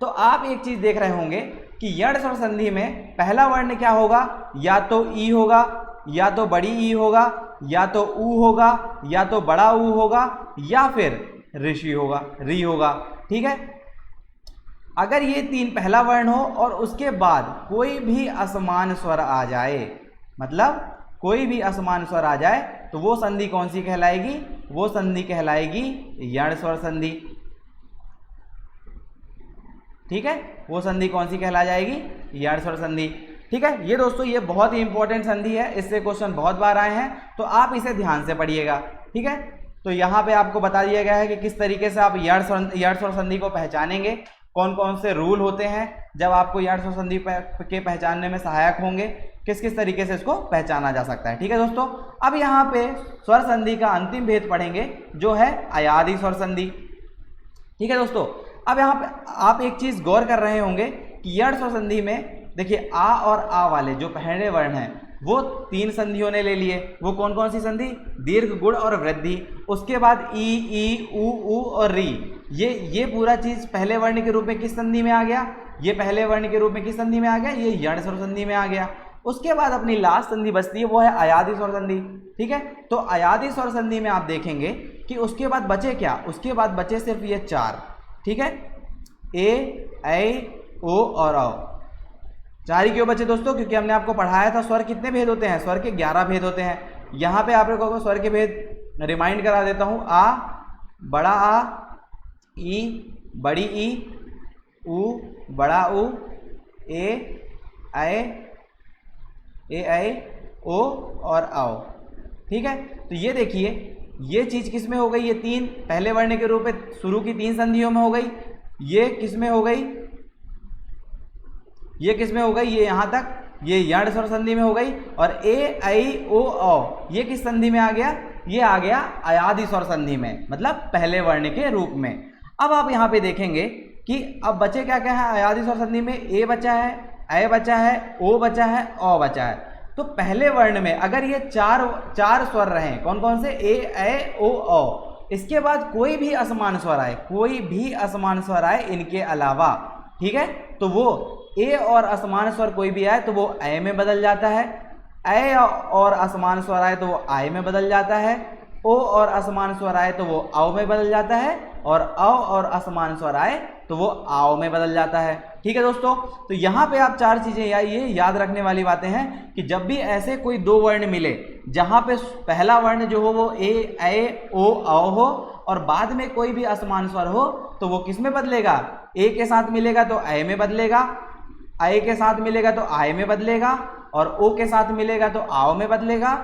Speaker 1: तो आप एक चीज देख रहे होंगे कि यण स्वर संधि में पहला वर्ण क्या होगा, या तो ई होगा, या तो बड़ी ई होगा, या तो ऊ होगा, या तो बड़ा ऊ होगा, या फिर ऋषि होगा, री होगा। ठीक है, अगर ये तीन पहला वर्ण हो और उसके बाद कोई भी असमान स्वर आ जाए, मतलब कोई भी असमान स्वर आ जाए, तो वो संधि कौन सी कहलाएगी, वो संधि कहलाएगी यण स्वर संधि। ठीक है, वो संधि कौन सी कहला जाएगी, यण स्वर संधि। ठीक है, ये दोस्तों ये बहुत ही इंपॉर्टेंट संधि है, इससे क्वेश्चन बहुत बार आए हैं, तो आप इसे ध्यान से पढ़िएगा। ठीक है, तो यहाँ पे आपको बता दिया गया है कि किस तरीके से आप यण स्वर संधि को पहचानेंगे, कौन कौन से रूल होते हैं जब आपको यण स्वर संधि के पहचानने में सहायक होंगे, किस किस तरीके से इसको पहचाना जा सकता है। ठीक है दोस्तों, अब यहाँ पे स्वर संधि का अंतिम भेद पढ़ेंगे जो है अयादि स्वर संधि। ठीक है दोस्तों, अब यहाँ पे आप एक चीज गौर कर रहे होंगे कि यण स्वर संधि में देखिए आ और आ वाले जो पहले वर्ण हैं वो तीन संधियों ने ले लिए। वो कौन कौन सी संधि, दीर्घ, गुण और वृद्धि। उसके बाद ई, ऊ और री, ये पूरा चीज पहले वर्ण के रूप में किस संधि में आ गया, ये पहले वर्ण के रूप में किस संधि में आ गया, ये यण स्वर संधि में आ गया। उसके बाद अपनी लास्ट संधि बचती है वो है अयादि स्वर संधि। ठीक है, तो अयादि स्वर संधि में आप देखेंगे कि उसके बाद बचे क्या, उसके बाद बचे सिर्फ ये चार। ठीक है, ए, ऐ, ओ और औ। चार ही क्यों बचे दोस्तों, क्योंकि हमने आपको पढ़ाया था स्वर कितने भेद होते हैं, स्वर के 11 भेद होते हैं। यहाँ पे आप लोगों को स्वर के भेद रिमाइंड करा देता हूँ। आ, बड़ा आ, ई, बड़ी ई, ऊ, बड़ा ऊ, ए, ऐ, ओ और आओ। ठीक है, तो ये देखिए ये चीज किस में हो गई, ये तीन पहले वर्ण के रूप में शुरू की तीन संधियों में हो गई। ये किस में हो गई, ये किस में हो गई, ये यहाँ तक ये यण स्वर संधि में हो गई। और ए, ऐ, ओ, औ ये किस संधि में आ गया, ये आ गया अयादि स्वर संधि में, मतलब पहले वर्ण के रूप में। अब आप यहाँ पे देखेंगे कि अब बचे क्या क्या है अयादि स्वर संधि में, ए बचा है, ऐ बचा है, ओ बचा है, औ बचा है। तो पहले वर्ण में अगर ये चार स्वर रहे, कौन कौन से, ए, ऐ, ओ, औ, इसके बाद कोई भी असमान स्वर आए, कोई भी असमान स्वर आए इनके अलावा, ठीक है, तो वो ए और असमान स्वर कोई भी आए तो वो ऐ में बदल जाता है, ऐ और असमान स्वर आए तो वो आय में बदल जाता है, ओ और असमान स्वर आए तो वो औ में बदल जाता है, और औ और असमान स्वर आए तो वो आओ में बदल जाता है। ठीक है दोस्तों, तो यहाँ पे आप चार चीजें ये याद रखने वाली बातें हैं कि जब भी ऐसे कोई दो वर्ण मिले जहाँ पे पहला वर्ण जो हो वो ए, ऐ, ओ, औ हो और बाद में कोई भी असमान स्वर हो, तो वो किस में बदलेगा, ए के साथ मिलेगा तो ऐ में बदलेगा, ऐ के साथ मिलेगा तो आय में बदलेगा, और ओ के साथ मिलेगा तो आओ में बदलेगा।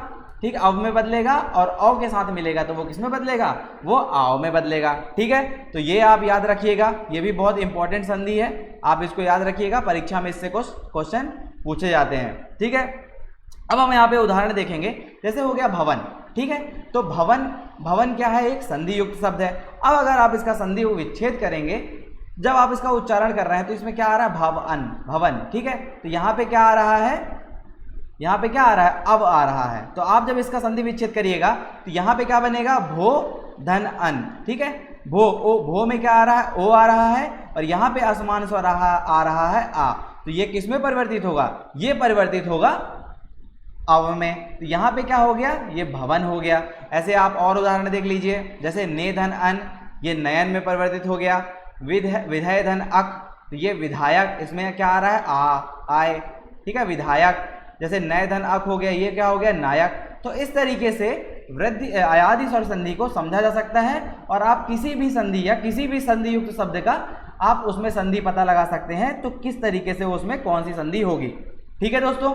Speaker 1: ठीक, अव में बदलेगा, और औ के साथ मिलेगा तो वो किस में बदलेगा, वो आओ में बदलेगा। ठीक है, तो ये आप याद रखिएगा, ये भी बहुत इंपॉर्टेंट संधि है, आप इसको याद रखिएगा, परीक्षा में इससे कुछ क्वेश्चन पूछे जाते हैं। ठीक है, अब हम यहाँ पे उदाहरण देखेंगे, जैसे हो गया भवन। ठीक है, तो भवन क्या है, एक संधि युक्त शब्द है। अब अगर आप इसका संधि विच्छेद करेंगे, जब आप इसका उच्चारण कर रहे हैं तो इसमें क्या आ रहा है, भवन। ठीक है, तो यहाँ पे क्या आ रहा है, यहाँ पे क्या आ रहा है, अब आ रहा है। तो आप जब इसका संधि विच्छेद करिएगा तो यहाँ पे क्या बनेगा, भो धन अन। ठीक है, भो में क्या आ रहा है, ओ आ रहा है, और यहाँ पे असमान स्वर आ रहा है आ, तो ये किस में परिवर्तित होगा, ये परिवर्तित होगा अव में। तो यहाँ पे क्या हो गया, ये भवन हो गया। ऐसे आप और उदाहरण देख लीजिए, जैसे ने धन अन, ये नयन में परिवर्तित हो गया। विधय धन अक, तो ये विधायक, इसमें क्या आ रहा है, आय। ठीक है, विधायक। जैसे नय धन अक हो गया, ये क्या हो गया, नायक। तो इस तरीके से वृद्धि अयादि स्वर संधि को समझा जा सकता है, और आप किसी भी संधि या किसी भी संधि युक्त शब्द का आप उसमें संधि पता लगा सकते हैं, तो किस तरीके से उसमें कौन सी संधि होगी। ठीक है दोस्तों,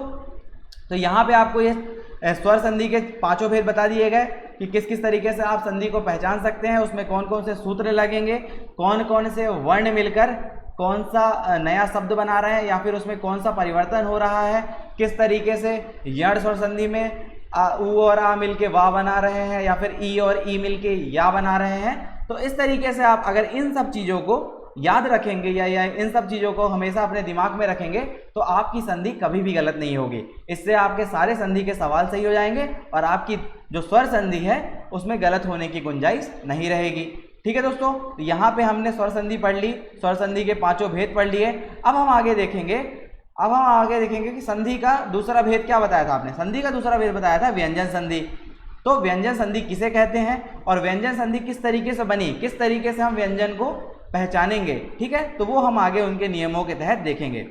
Speaker 1: तो यहाँ पे आपको ये स्वर संधि के पांचों भेद बता दिए गए कि किस किस तरीके से आप संधि को पहचान सकते हैं, उसमें कौन कौन से सूत्र लगेंगे, कौन कौन से वर्ण मिलकर कौन सा नया शब्द बना रहे हैं, या फिर उसमें कौन सा परिवर्तन हो रहा है, किस तरीके से यण स्वर संधि में ऊ और आ मिलके वा बना रहे हैं, या फिर ई और ई मिलके या बना रहे हैं। तो इस तरीके से आप अगर इन सब चीज़ों को याद रखेंगे या इन सब चीज़ों को हमेशा अपने दिमाग में रखेंगे, तो आपकी संधि कभी भी गलत नहीं होगी। इससे आपके सारे संधि के सवाल सही हो जाएंगे, और आपकी जो स्वर संधि है उसमें गलत होने की गुंजाइश नहीं रहेगी। ठीक है दोस्तों, तो यहाँ पे हमने स्वर संधि पढ़ ली, स्वर संधि के पांचों भेद पढ़ लिए। अब हम आगे देखेंगे कि संधि का दूसरा भेद क्या बताया था आपने। संधि का दूसरा भेद बताया था व्यंजन संधि। तो व्यंजन संधि किसे कहते हैं और व्यंजन संधि किस तरीके से बनी, किस तरीके से हम व्यंजन को पहचानेंगे, ठीक है, तो वो हम आगे उनके नियमों के तहत देखेंगे।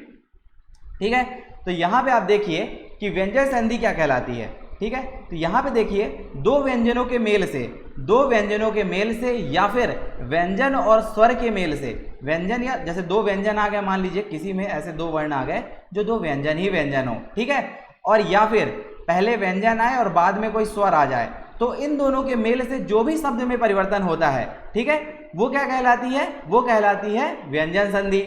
Speaker 1: ठीक है, तो यहाँ पे आप देखिए कि व्यंजन संधि क्या कहलाती है। ठीक है, तो यहाँ पे देखिए दो व्यंजनों के मेल से या फिर व्यंजन और स्वर के मेल से, व्यंजन या जैसे दो व्यंजन आ गए, मान लीजिए किसी में ऐसे दो वर्ण आ गए जो दो व्यंजन ही व्यंजन हो, ठीक है, और या फिर पहले व्यंजन आए और बाद में कोई स्वर आ जाए, तो इन दोनों के मेल से जो भी शब्द में परिवर्तन होता है, ठीक है, वो क्या कहलाती है, वो कहलाती है व्यंजन संधि।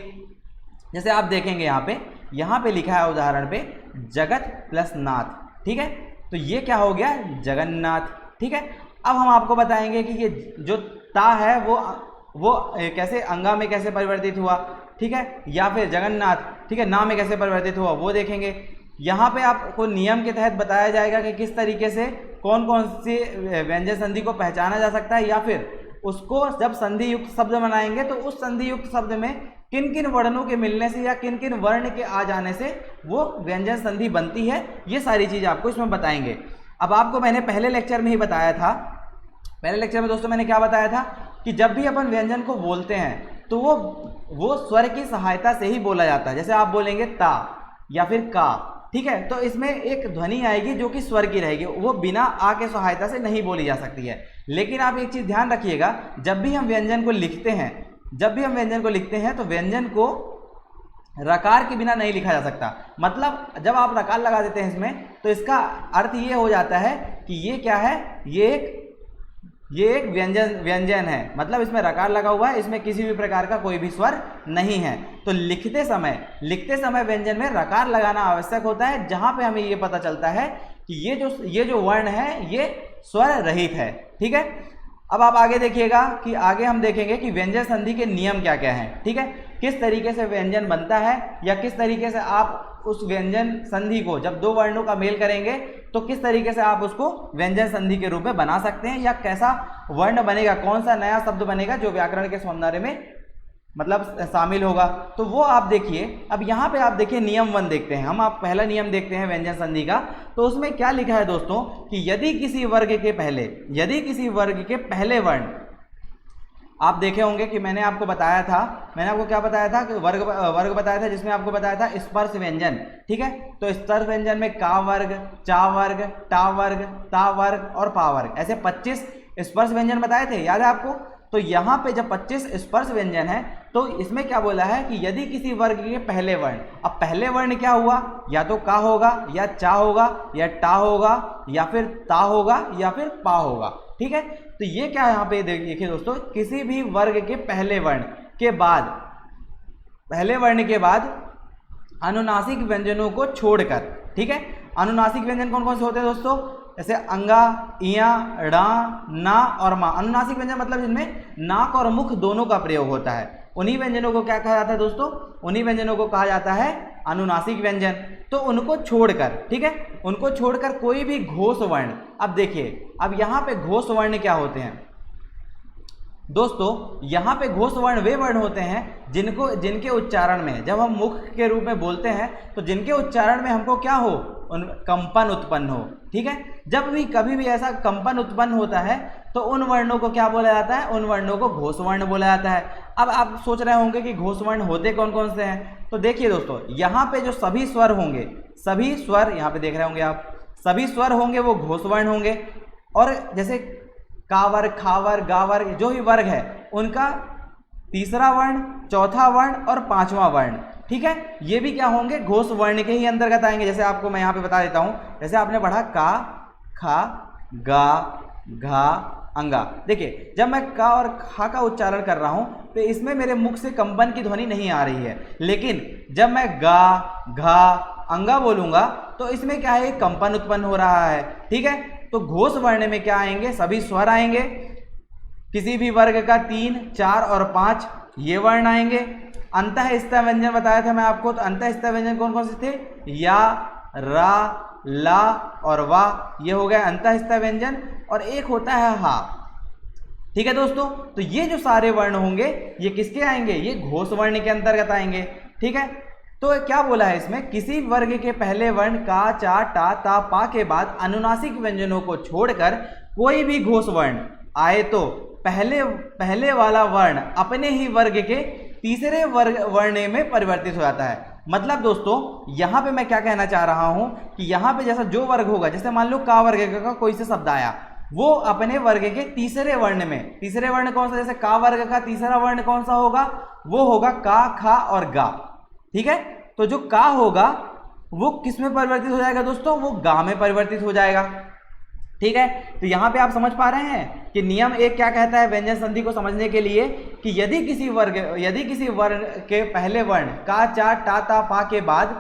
Speaker 1: जैसे आप देखेंगे यहाँ पे लिखा है उदाहरण पे जगत प्लस नाथ, ठीक है, तो ये क्या हो गया, जगन्नाथ। ठीक है, अब हम आपको बताएंगे कि ये जो ता है वो कैसे अंगा में कैसे परिवर्तित हुआ, ठीक है, या फिर जगन्नाथ, ठीक है, ना में कैसे परिवर्तित हुआ वो देखेंगे। यहाँ पे आपको नियम के तहत बताया जाएगा कि किस तरीके से कौन कौन सी व्यंजन संधि को पहचाना जा सकता है, या फिर उसको जब संधि युक्त शब्द बनाएंगे तो उस संधि युक्त शब्द में किन किन वर्णों के मिलने से या किन किन वर्ण के आ जाने से वो व्यंजन संधि बनती है, ये सारी चीज़ आपको इसमें बताएंगे। अब आपको मैंने पहले लेक्चर में ही बताया था, पहले लेक्चर में दोस्तों मैंने क्या बताया था कि जब भी अपन व्यंजन को बोलते हैं तो वो स्वर की सहायता से ही बोला जाता है। जैसे आप बोलेंगे ता या फिर का, ठीक है, तो इसमें एक ध्वनि आएगी जो कि स्वर की रहेगी, वो बिना आ के सहायता से नहीं बोली जा सकती है। लेकिन आप एक चीज़ ध्यान रखिएगा, जब भी हम व्यंजन को लिखते हैं तो व्यंजन को रकार के बिना नहीं लिखा जा सकता। मतलब जब आप रकार लगा देते हैं इसमें तो इसका अर्थ ये हो जाता है कि ये क्या है, ये एक व्यंजन है, मतलब इसमें रकार लगा हुआ है, इसमें किसी भी प्रकार का कोई भी स्वर नहीं है। तो लिखते समय व्यंजन में रकार लगाना आवश्यक होता है, जहां पे हमें ये पता चलता है कि ये जो वर्ण है ये स्वर रहित है। ठीक है, अब आप आगे देखिएगा कि आगे हम देखेंगे कि व्यंजन संधि के नियम क्या क्या हैं। ठीक है, किस तरीके से व्यंजन बनता है या किस तरीके से आप उस व्यंजन संधि को जब दो वर्णों का मेल करेंगे तो किस तरीके से आप उसको व्यंजन संधि के रूप में बना सकते हैं, या कैसा वर्ण बनेगा, कौन सा नया शब्द बनेगा जो व्याकरण के सौंदर्य में मतलब शामिल होगा, तो वो आप देखिए। अब यहाँ पे आप देखिए नियम 1 देखते हैं हम, आप पहला नियम देखते हैं व्यंजन संधि का। तो उसमें क्या लिखा है दोस्तों कि यदि किसी वर्ग के पहले वर्ण, आप देखे होंगे कि मैंने आपको क्या बताया था कि वर्ग बताया था, जिसमें आपको बताया था स्पर्श व्यंजन। ठीक है, तो स्पर्श व्यंजन में का वर्ग, चा वर्ग, टा वर्ग, ता वर्ग और पा वर्ग, ऐसे 25 स्पर्श व्यंजन बताए थे, याद है आपको। तो यहाँ पे जब 25 स्पर्श व्यंजन है तो इसमें क्या बोला है कि यदि किसी वर्ग के पहले वर्ण, अब पहले वर्ण क्या हुआ, या तो का होगा या चा होगा या टा होगा या फिर ता होगा या फिर पा होगा। ठीक है, तो ये क्या यहाँ पे देखिए दोस्तों, किसी भी वर्ग के पहले वर्ण के बाद अनुनासिक व्यंजनों को छोड़कर, ठीक है, अनुनासिक व्यंजन कौन कौन से होते हैं दोस्तों, जैसे अंगा, इया, ड़ा, ना और मा। अनुनासिक व्यंजन मतलब जिनमें नाक और मुख दोनों का प्रयोग होता है, उन्हीं व्यंजनों को क्या कहा जाता है दोस्तों, उन्हीं व्यंजनों को कहा जाता है अनुनासिक व्यंजन। तो उनको छोड़कर, ठीक है, उनको छोड़कर कोई भी घोष वर्ण, अब देखिए अब यहाँ पे घोष वर्ण क्या होते हैं दोस्तों, यहाँ पे घोष वर्ण वे वर्ण होते हैं जिनके उच्चारण में जब हम मुख के रूप में बोलते हैं तो जिनके उच्चारण में हमको क्या हो, कंपन उत्पन्न हो। ठीक है, जब भी कभी भी ऐसा कंपन उत्पन्न होता है तो उन वर्णों को क्या बोला जाता है, उन वर्णों को घोष वर्ण बोला जाता है। अब आप सोच रहे होंगे कि घोष वर्ण होते कौन कौन से हैं, तो देखिए दोस्तों यहाँ पे जो सभी स्वर होंगे, सभी स्वर यहाँ पे देख रहे होंगे आप, सभी स्वर होंगे वो घोष वर्ण होंगे। और जैसे का वर्ग, खा वर्ग, गा वर्ग, जो भी वर्ग है उनका तीसरा वर्ण, चौथा वर्ण और पांचवा वर्ण, ठीक है, ये भी क्या होंगे, घोष वर्ण के ही अंतर्गत आएंगे। जैसे आपको मैं यहाँ पे बता देता हूँ, जैसे आपने पढ़ा का, खा, गा, घा, अंगा। देखिए जब मैं का और खा का उच्चारण कर रहा हूँ तो इसमें मेरे मुख से कंपन की ध्वनि नहीं आ रही है, लेकिन जब मैं गा, घा, अंगा बोलूँगा तो इसमें क्या है, कंपन उत्पन्न हो रहा है। ठीक है, तो घोष वर्ण में क्या आएंगे, सभी स्वर आएंगे, किसी भी वर्ग का 3, 4 और 5 ये वर्ण आएंगे। अंतःस्थ व्यंजन बताया था मैं आपको, तो अंतःस्थ व्यंजन कौन कौन से थे, या, रा, ला और वा, ये हो गया अंतःस्थ व्यंजन। और एक होता है हा, ठीक है दोस्तों, तो ये जो सारे वर्ण होंगे ये किसके आएंगे, ये घोष वर्ण के अंतर्गत आएंगे। ठीक है, तो क्या बोला है इसमें, किसी वर्ग के पहले वर्ण का, चा, टा, ता, पा के बाद अनुनासिक व्यंजनों को छोड़कर कोई भी घोष वर्ण आए तो पहले वाला वर्ण अपने ही वर्ग के तीसरे वर्ण में परिवर्तित हो जाता है। मतलब दोस्तों यहां पे मैं क्या कहना चाह रहा हूं कि यहां पे जैसा जो वर्ग होगा, जैसे मान लो का वर्ग का कोई से शब्द आया, वो अपने वर्ग के तीसरे वर्ण में, तीसरे वर्ण कौन सा, जैसे का वर्ग का तीसरा वर्ण कौन सा होगा, वो होगा का, खा और गा। ठीक है, तो जो का होगा वो किस में परिवर्तित हो जाएगा दोस्तों, वो गा में परिवर्तित हो जाएगा। ठीक है, तो यहां पे आप समझ पा रहे हैं कि नियम एक क्या कहता है व्यंजन संधि को समझने के लिए, कि यदि किसी वर्ग के पहले वर्ण का, चा, टा, ता, पा के बाद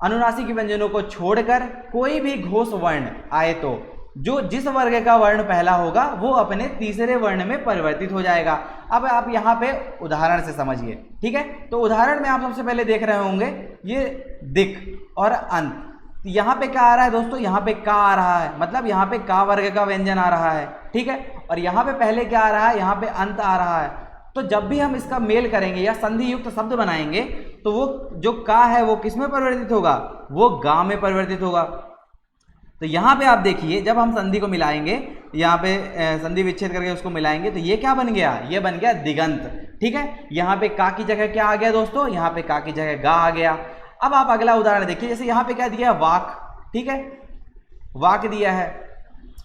Speaker 1: अनुनासिक व्यंजनों को छोड़कर कोई भी घोष वर्ण आए तो जो जिस वर्ग का वर्ण पहला होगा वो अपने तीसरे वर्ण में परिवर्तित हो जाएगा। अब आप यहाँ पे उदाहरण से समझिए। ठीक है, तो उदाहरण में आप सबसे पहले देख रहे होंगे ये दिक और अंत। यहाँ पे क्या आ रहा है दोस्तों, यहाँ पे का आ रहा है, मतलब यहाँ पे का वर्ग का व्यंजन आ रहा है। ठीक है, और यहाँ पे पहले क्या आ रहा है, यहाँ पे अंत आ रहा है। तो जब भी हम इसका मेल करेंगे या संधि युक्त शब्द बनाएंगे तो वो जो का है वो किस में परिवर्तित होगा, वो गा में परिवर्तित होगा। तो यहाँ पे आप देखिए जब हम संधि को मिलाएंगे, यहाँ पे संधि विच्छेद करके उसको मिलाएंगे तो ये क्या बन गया, ये बन गया दिगंत। ठीक है, यहाँ पे का की जगह क्या आ गया दोस्तों, यहाँ पे का की जगह गा आ गया। अब आप अगला उदाहरण देखिए, जैसे यहाँ पे क्या दिया है, वाक। ठीक है, वाक दिया है,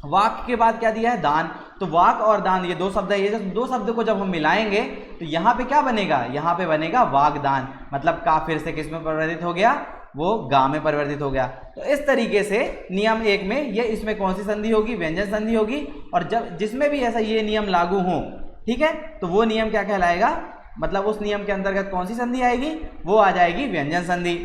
Speaker 1: वाक के बाद क्या दिया है, दान। तो वाक और दान ये दो शब्द है, ये दो शब्द को जब हम मिलाएंगे तो यहाँ पे क्या बनेगा, यहाँ पे बनेगा वागदान। मतलब का फिर से किस में परिवर्तित हो गया, वो गा में परिवर्तित हो गया। तो इस तरीके से नियम एक में ये, इसमें कौन सी संधि होगी, व्यंजन संधि होगी। और जब जिसमें भी ऐसा ये नियम लागू हो, ठीक है, तो वो नियम क्या कहलाएगा, मतलब उस नियम के अंतर्गत कौन सी संधि आएगी, वो आ जाएगी व्यंजन संधि।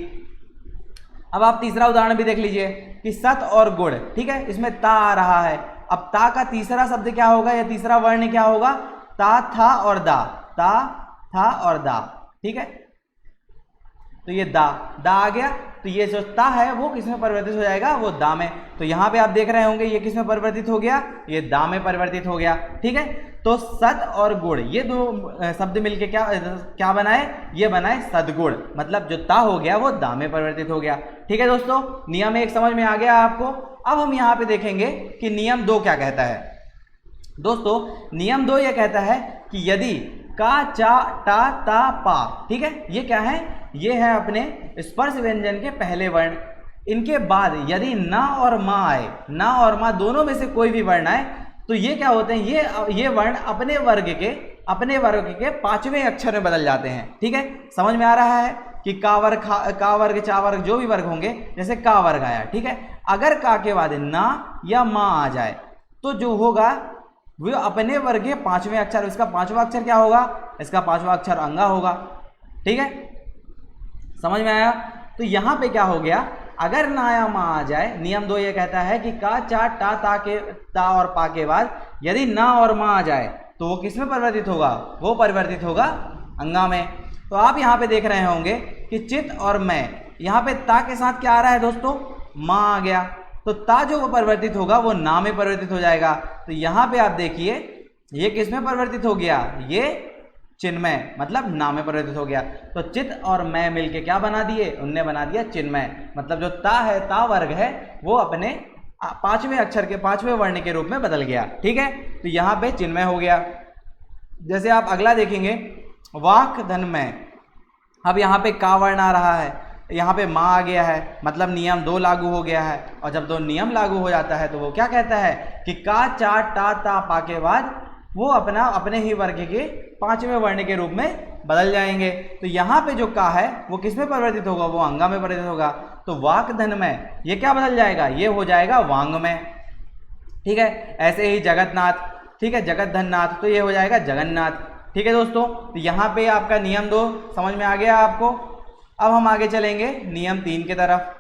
Speaker 1: अब आप तीसरा उदाहरण भी देख लीजिए कि सत और गुण। ठीक है, इसमें ता आ रहा है। अब ता का तीसरा शब्द क्या होगा या तीसरा वर्ण क्या होगा, ता, था और दा, ता, था और दा। ठीक है, तो ये दा आ गया। तो ये जो ता है वो किसमें परिवर्तित हो जाएगा, वो दा में। तो यहाँ पे आप देख रहे होंगे ये किसमें परिवर्तित हो गया, ये दा में परिवर्तित हो गया। ठीक है, तो सद और गुण ये दो शब्द मिलके क्या बनाए, ये बनाए सदगुण। मतलब जो ता हो गया वो दा में परिवर्तित हो गया। ठीक है दोस्तों, नियम एक समझ में आ गया आपको। अब हम यहाँ पे देखेंगे कि नियम दो क्या कहता है। दोस्तों नियम दो ये कहता है कि यदि का, चा, टा, ता, पा, ठीक है, ये क्या है, ये है अपने स्पर्श व्यंजन के पहले वर्ण। इनके बाद यदि ना और मा आए, ना और मा दोनों में से कोई भी वर्ण आए तो ये क्या होते हैं, ये वर्ण अपने वर्ग के पांचवें अक्षर में बदल जाते हैं। ठीक है, समझ में आ रहा है कि का वर्ग, चा वर्ग जो भी वर्ग होंगे, जैसे का वर्ग आया, ठीक है, अगर का के बाद ना या मा आ जाए तो जो होगा वो अपने वर्ग के पांचवें अक्षर, इसका पांचवा अक्षर क्या होगा, इसका पांचवा अक्षर अंगा होगा। ठीक है, समझ में आया। तो यहां पे क्या हो गया, अगर ना या मा आ जाए, नियम दो ये कहता है कि का, चा, ता और पा के बाद यदि ना और मा आ जाए तो वो किस में परिवर्तित होगा, वो परिवर्तित होगा अंगा में। तो आप यहाँ पे देख रहे होंगे कि चित और मैं, यहाँ पे ता के साथ क्या आ रहा है दोस्तों, मा आ गया। तो ता जो वो परिवर्तित होगा वो ना में परिवर्तित हो जाएगा। तो यहाँ पे आप देखिए ये किस में परिवर्तित हो गया, ये चिन्मय, मतलब ना में परिवर्तित हो गया। तो चित और मैं मिलके क्या बना दिए, उनने बना दिया चिन्मय। मतलब जो ता है, ता वर्ग है, वो अपने पांचवें अक्षर के पांचवें वर्ण के रूप में बदल गया। ठीक है, तो यहाँ पे चिन्मय हो गया। जैसे आप अगला देखेंगे वाक धनमय। अब यहाँ पे का वर्ण आ रहा है, यहाँ पे माँ आ गया है, मतलब नियम दो लागू हो गया है। और जब दो नियम लागू हो जाता है तो वो क्या कहता है कि का, चा, टा, ता, पा के बाद वो अपने ही वर्ग के पांचवें वर्ण के रूप में बदल जाएंगे। तो यहाँ पे जो का है वो किस में परिवर्तित होगा, वो अंगा में परिवर्तित होगा। तो वाक धनमय ये क्या बदल जाएगा, ये हो जाएगा वांग में। ठीक है, ऐसे ही जगन्नाथ, ठीक है, जगत धननाथ, तो ये हो जाएगा जगन्नाथ। ठीक है दोस्तों, तो यहाँ पे आपका नियम दो समझ में आ गया आपको। अब हम आगे चलेंगे नियम 3 की तरफ।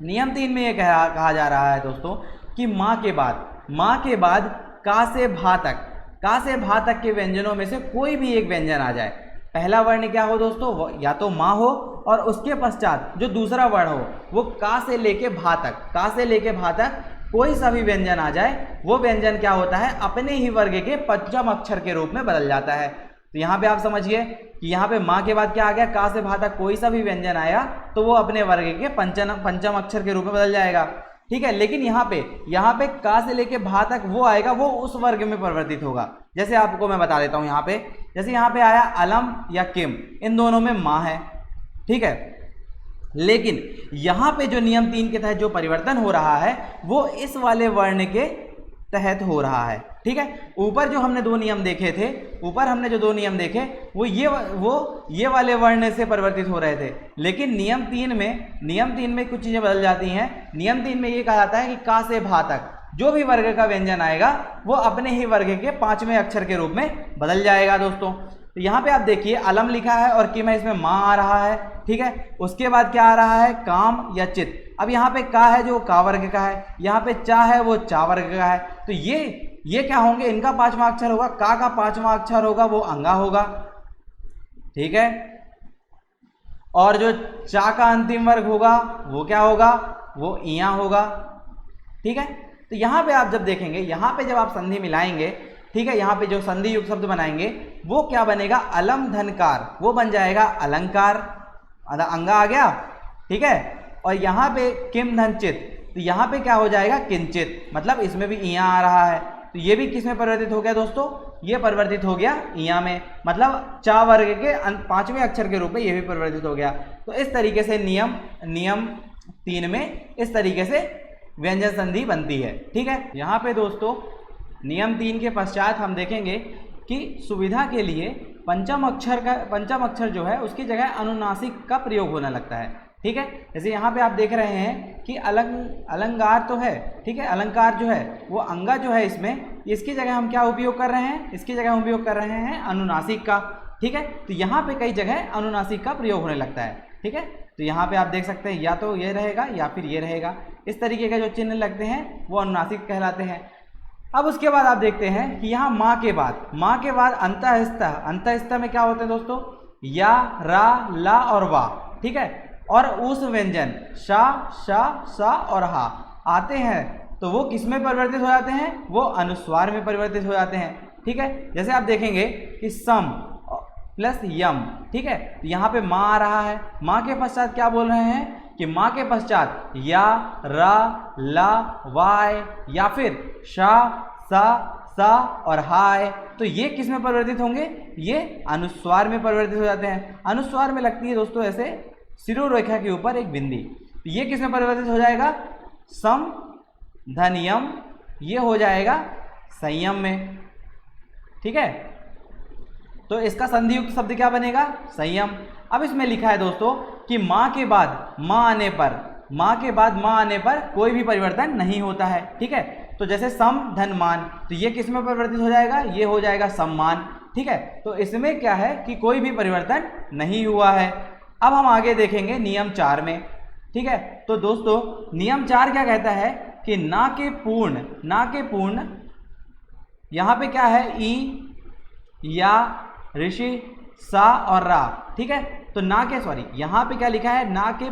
Speaker 1: नियम 3 में ये कहा जा रहा है दोस्तों कि माँ के बाद का से भा तक के व्यंजनों में से कोई भी एक व्यंजन आ जाए। पहला वर्ण क्या हो दोस्तों, या तो माँ हो और उसके पश्चात जो दूसरा वर्ण हो वो का से लेके भा तक कोई सा भी व्यंजन आ जाए वो व्यंजन क्या होता है, अपने ही वर्ग के पंचम अक्षर के रूप में बदल जाता है। तो यहाँ पे आप समझिए कि यहाँ पे माँ के बाद क्या आ गया, का से भा तक कोई सा भी व्यंजन आया तो वो अपने वर्ग के पंचम अक्षर के रूप में बदल जाएगा। ठीक है, लेकिन यहाँ पे का से लेके भा तक वो आएगा, वो उस वर्ग में परिवर्तित होगा। जैसे आपको मैं बता देता हूँ यहाँ पे, जैसे यहाँ पे आया अलम या किम, इन दोनों में माँ है। ठीक है, लेकिन यहाँ पे जो नियम 3 के तहत जो परिवर्तन हो रहा है वो इस वाले वर्ण के तहत हो रहा है। ठीक है, ऊपर जो हमने 2 नियम देखे थे, ऊपर हमने जो 2 नियम देखे वो ये वाले वर्ण से परिवर्तित हो रहे थे, लेकिन नियम 3 में कुछ चीज़ें बदल जाती हैं। नियम 3 में ये कहा जाता है कि का से भा तक जो भी वर्ग का व्यंजन आएगा वो अपने ही वर्ग के 5वें अक्षर के रूप में बदल जाएगा दोस्तों। तो यहाँ पे आप देखिए अलम लिखा है और किम है, इसमें माँ आ रहा है। ठीक है, उसके बाद क्या आ रहा है, काम या चित। अब यहाँ पे का है जो का वर्ग का है, यहाँ पे चा है वो चा वर्ग का है। तो ये क्या होंगे, इनका 5वां अक्षर होगा, का 5वां अक्षर होगा वो अंगा होगा। ठीक है, और जो चा का अंतिम वर्ग होगा वो क्या होगा, वो इया होगा। ठीक है, तो यहाँ पे आप जब देखेंगे, यहाँ पे जब आप संधि मिलाएंगे, ठीक है, यहाँ पे जो संधि युक्त शब्द बनाएंगे वो क्या बनेगा, अलम धनकार, वो बन जाएगा अलंकार, अंगा आ गया। ठीक है, और यहाँ पे किम धन चित, तो यहाँ पे क्या हो जाएगा, किंचित, मतलब इसमें भी इया आ रहा है। तो ये भी किस में परिवर्तित हो गया दोस्तों, ये परिवर्तित हो गया इया में, मतलब चा वर्ग के 5वें अक्षर के रूप में ये भी परिवर्तित हो गया। तो इस तरीके से नियम 3 में इस तरीके से व्यंजन संधि बनती है। ठीक है, यहाँ पे दोस्तों नियम 3 के पश्चात हम देखेंगे कि सुविधा के लिए पंचम अक्षर जो है उसकी जगह अनुनासिक का प्रयोग होने लगता है। ठीक है, जैसे यहाँ पे आप देख रहे हैं कि अलंकार तो है। ठीक है, अलंकार जो है वो अंगा जो है इसमें, इसकी जगह हम क्या उपयोग कर रहे हैं, इसकी जगह हम उपयोग कर रहे हैं अनुनासिक का। ठीक है, तो यहाँ पे कई जगह अनुनासिक का प्रयोग होने लगता है। ठीक है, तो यहाँ पे आप देख सकते हैं या तो ये रहेगा या फिर ये रहेगा, इस तरीके के जो चिन्ह लगते हैं वो अनुनासिक कहलाते हैं। अब उसके बाद आप देखते हैं कि यहाँ माँ के बाद अंतःस्थ में क्या होते हैं दोस्तों, या, रा, ला और वा। ठीक है, और उस व्यंजन शा, शा, सा और हा आते हैं तो वो किस में परिवर्तित हो जाते हैं, वो अनुस्वार में परिवर्तित हो जाते हैं। ठीक है, जैसे आप देखेंगे कि सम प्लस यम। ठीक है, तो यहाँ पे माँ आ रहा है, माँ के पश्चात क्या बोल रहे हैं कि माँ के पश्चात या, रा, ला, वाय या फिर शा, सा, सा और हाय, तो ये किस में परिवर्तित होंगे, ये अनुस्वार में परिवर्तित हो जाते हैं। अनुस्वार में लगती है दोस्तों ऐसे शिरोरेखा रेखा के ऊपर एक बिंदी, तो ये किस में परिवर्तित हो जाएगा, सम धन यम, ये हो जाएगा संयम में। ठीक है, तो इसका संधियुक्त शब्द क्या बनेगा, संयम। अब इसमें लिखा है दोस्तों कि माँ के बाद माँ आने पर कोई भी परिवर्तन नहीं होता है। ठीक है, तो जैसे सम धन मान, तो ये किस में परिवर्तित हो जाएगा, ये हो जाएगा सम्मान। ठीक है, तो इसमें क्या है कि कोई भी परिवर्तन नहीं हुआ है। अब हम आगे देखेंगे नियम 4 में। ठीक है, तो दोस्तों नियम 4 क्या कहता है कि ना के पूर्ण यहाँ पे क्या है, ई, या, ऋषि, सा और रा। ठीक है, तो यहाँ पे क्या लिखा है, ना के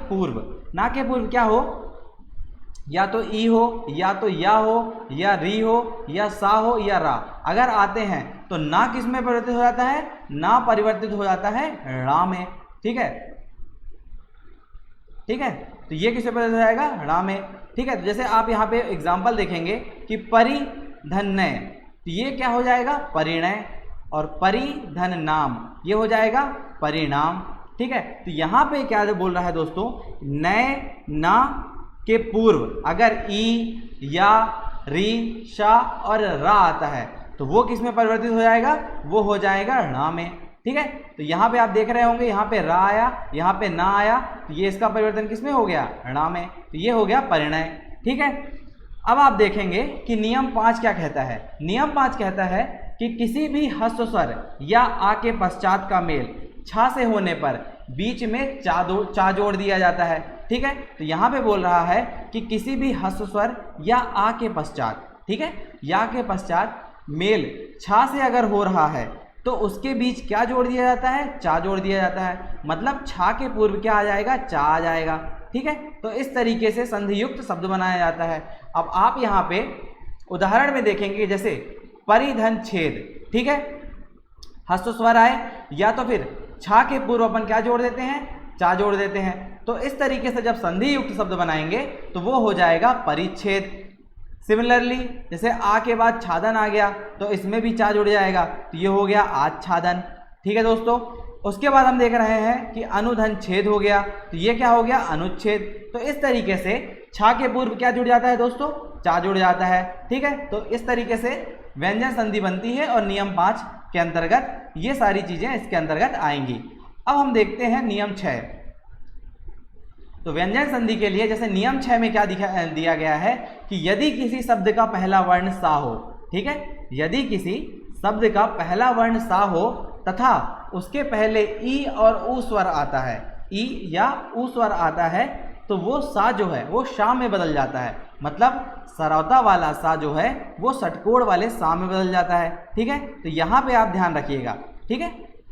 Speaker 1: पूर्व क्या हो, या तो ई हो, या तो या हो, या री हो, या सा हो, या रा अगर आते हैं तो ना किस में परिवर्तित हो जाता है, ना परिवर्तित हो जाता है रा में। ठीक है, तो ये किस में परिवर्तित हो जाएगा, रा में। ठीक है, तो जैसे आप यहाँ पे एग्जाम्पल देखेंगे कि परिधन्य, तो ये क्या हो जाएगा, परिणय, और परिधन नाम ये हो जाएगा परिणाम। ठीक है, तो यहाँ पे क्या बोल रहा है दोस्तों, नए, ना के पूर्व अगर ई, या, री, शा और रा आता है तो वो किस में परिवर्तित हो जाएगा, वो हो जाएगा णा में। ठीक है, तो यहाँ पे आप देख रहे होंगे यहाँ पे रा आया, यहाँ पे ना आया, तो ये इसका परिवर्तन किस में हो गया, णा में, तो ये हो गया परिणय। ठीक है, अब आप देखेंगे कि नियम 5 क्या कहता है। नियम 5 कहता है कि किसी भी ह्रस्व स्वर या आ के पश्चात का मेल छा से होने पर बीच में चा जोड़ दिया जाता है। ठीक है, तो यहाँ पे बोल रहा है कि किसी भी ह्रस्व स्वर या आ के पश्चात, ठीक है, या के पश्चात मेल छा से अगर हो रहा है तो उसके बीच क्या जोड़ दिया जाता है, चा जोड़ दिया जाता है। मतलब छा के पूर्व क्या आ जाएगा, चा आ जाएगा। ठीक है। तो इस तरीके से संधि युक्त शब्द बनाया जाता है। अब आप यहाँ पे उदाहरण में देखेंगे, जैसे परिधन छेद, ठीक है, हस्त स्वर आए या तो फिर छा के पूर्व अपन क्या जोड़ देते हैं, चा जोड़ देते हैं। तो इस तरीके से जब संधि युक्त शब्द बनाएंगे तो वो हो जाएगा परिच्छेद। सिमिलरली जैसे आ के बाद छादन आ गया तो इसमें भी चा जुड़ जाएगा, तो ये हो गया आच्छादन, ठीक है दोस्तों। उसके बाद हम देख रहे हैं कि अनुधन छेद हो गया, तो ये क्या हो गया, अनुच्छेद। तो इस तरीके से छा के पूर्व क्या जुड़ जाता है दोस्तों, चा जुड़ जाता है, ठीक है। तो इस तरीके से व्यंजन संधि बनती है और नियम 5 के अंतर्गत ये सारी चीजें इसके अंतर्गत आएंगी। अब हम देखते हैं नियम 6। तो व्यंजन संधि के लिए जैसे नियम 6 में क्या दिया गया है कि यदि किसी शब्द का पहला वर्ण सा हो, ठीक है, यदि किसी शब्द का पहला वर्ण सा हो तथा उसके पहले ई और ऊ स्वर आता है, ई या ऊ स्वर आता है, तो वो सा जो है वो शा में बदल जाता है। मतलब सरौता वाला सा जो है वो षटकोण वाले सा में बदल जाता है, ठीक है। तो यहाँ पे आप ध्यान रखिएगा, ठीक है।